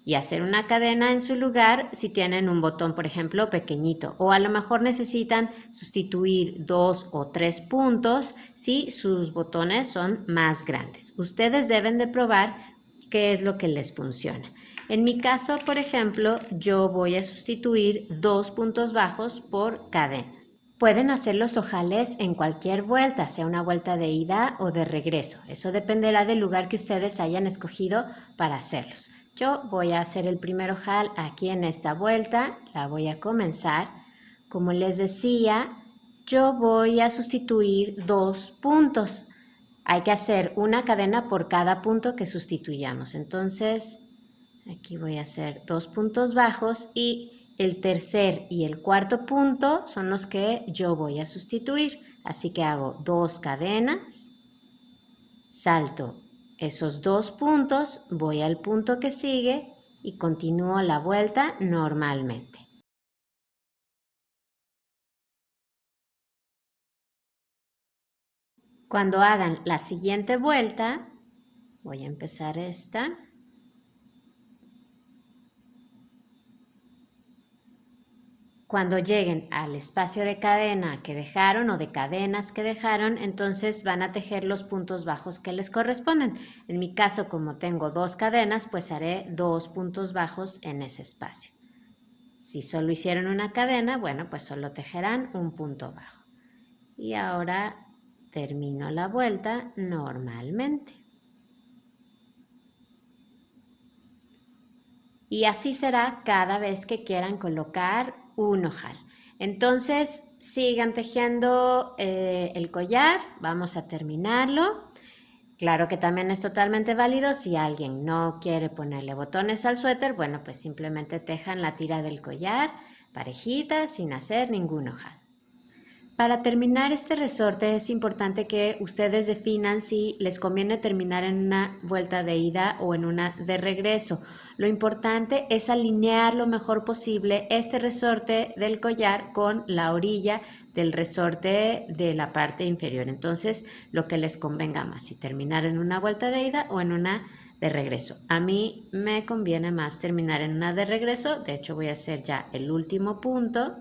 Speaker 1: y hacer una cadena en su lugar si tienen un botón, por ejemplo, pequeñito. O a lo mejor necesitan sustituir 2 o 3 puntos si sus botones son más grandes. Ustedes deben de probar qué es lo que les funciona. En mi caso, por ejemplo, yo voy a sustituir 2 puntos bajos por cadenas. Pueden hacer los ojales en cualquier vuelta, sea una vuelta de ida o de regreso. Eso dependerá del lugar que ustedes hayan escogido para hacerlos. Yo voy a hacer el primer ojal aquí en esta vuelta, la voy a comenzar. Como les decía, yo voy a sustituir 2 puntos. Hay que hacer una cadena por cada punto que sustituyamos. Entonces, aquí voy a hacer 2 puntos bajos y el tercer y el cuarto punto son los que yo voy a sustituir. Así que hago 2 cadenas, salto esos 2 puntos, voy al punto que sigue y continúo la vuelta normalmente. Cuando hagan la siguiente vuelta, voy a empezar esta. Cuando lleguen al espacio de cadena que dejaron o de cadenas que dejaron, entonces van a tejer los puntos bajos que les corresponden. En mi caso, como tengo 2 cadenas, pues haré 2 puntos bajos en ese espacio. Si solo hicieron una cadena, bueno, pues solo tejerán un punto bajo. Y ahora termino la vuelta normalmente. Y así será cada vez que quieran colocar un ojal. Entonces sigan tejiendo el collar, vamos a terminarlo. Claro que también es totalmente válido si alguien no quiere ponerle botones al suéter, bueno, pues simplemente tejan la tira del collar parejita sin hacer ningún ojal. Para terminar este resorte es importante que ustedes definan si les conviene terminar en una vuelta de ida o en una de regreso. Lo importante es alinear lo mejor posible este resorte del collar con la orilla del resorte de la parte inferior. Entonces, lo que les convenga más, si terminar en una vuelta de ida o en una de regreso. A mí me conviene más terminar en una de regreso. De hecho, voy a hacer ya el último punto.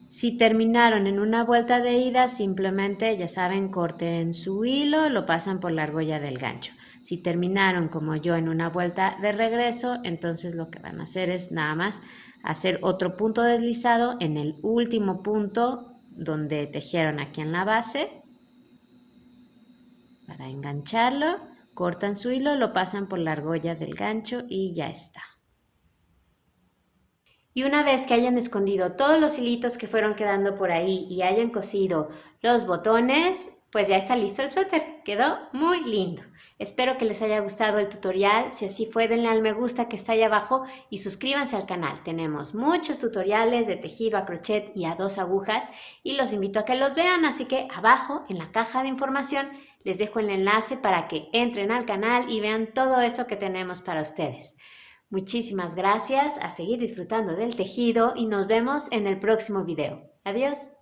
Speaker 1: Si terminaron en una vuelta de ida, simplemente, ya saben, corten su hilo, lo pasan por la argolla del gancho. Si terminaron como yo en una vuelta de regreso, entonces lo que van a hacer es nada más hacer otro punto deslizado en el último punto donde tejieron aquí en la base. Para engancharlo, cortan su hilo, lo pasan por la argolla del gancho y ya está. Y una vez que hayan escondido todos los hilitos que fueron quedando por ahí y hayan cosido los botones, pues ya está listo el suéter. Quedó muy lindo. Espero que les haya gustado el tutorial. Si así fue, denle al me gusta que está ahí abajo y suscríbanse al canal. Tenemos muchos tutoriales de tejido a crochet y a 2 agujas y los invito a que los vean. Así que abajo en la caja de información les dejo el enlace para que entren al canal y vean todo eso que tenemos para ustedes. Muchísimas gracias, a seguir disfrutando del tejido y nos vemos en el próximo video. Adiós.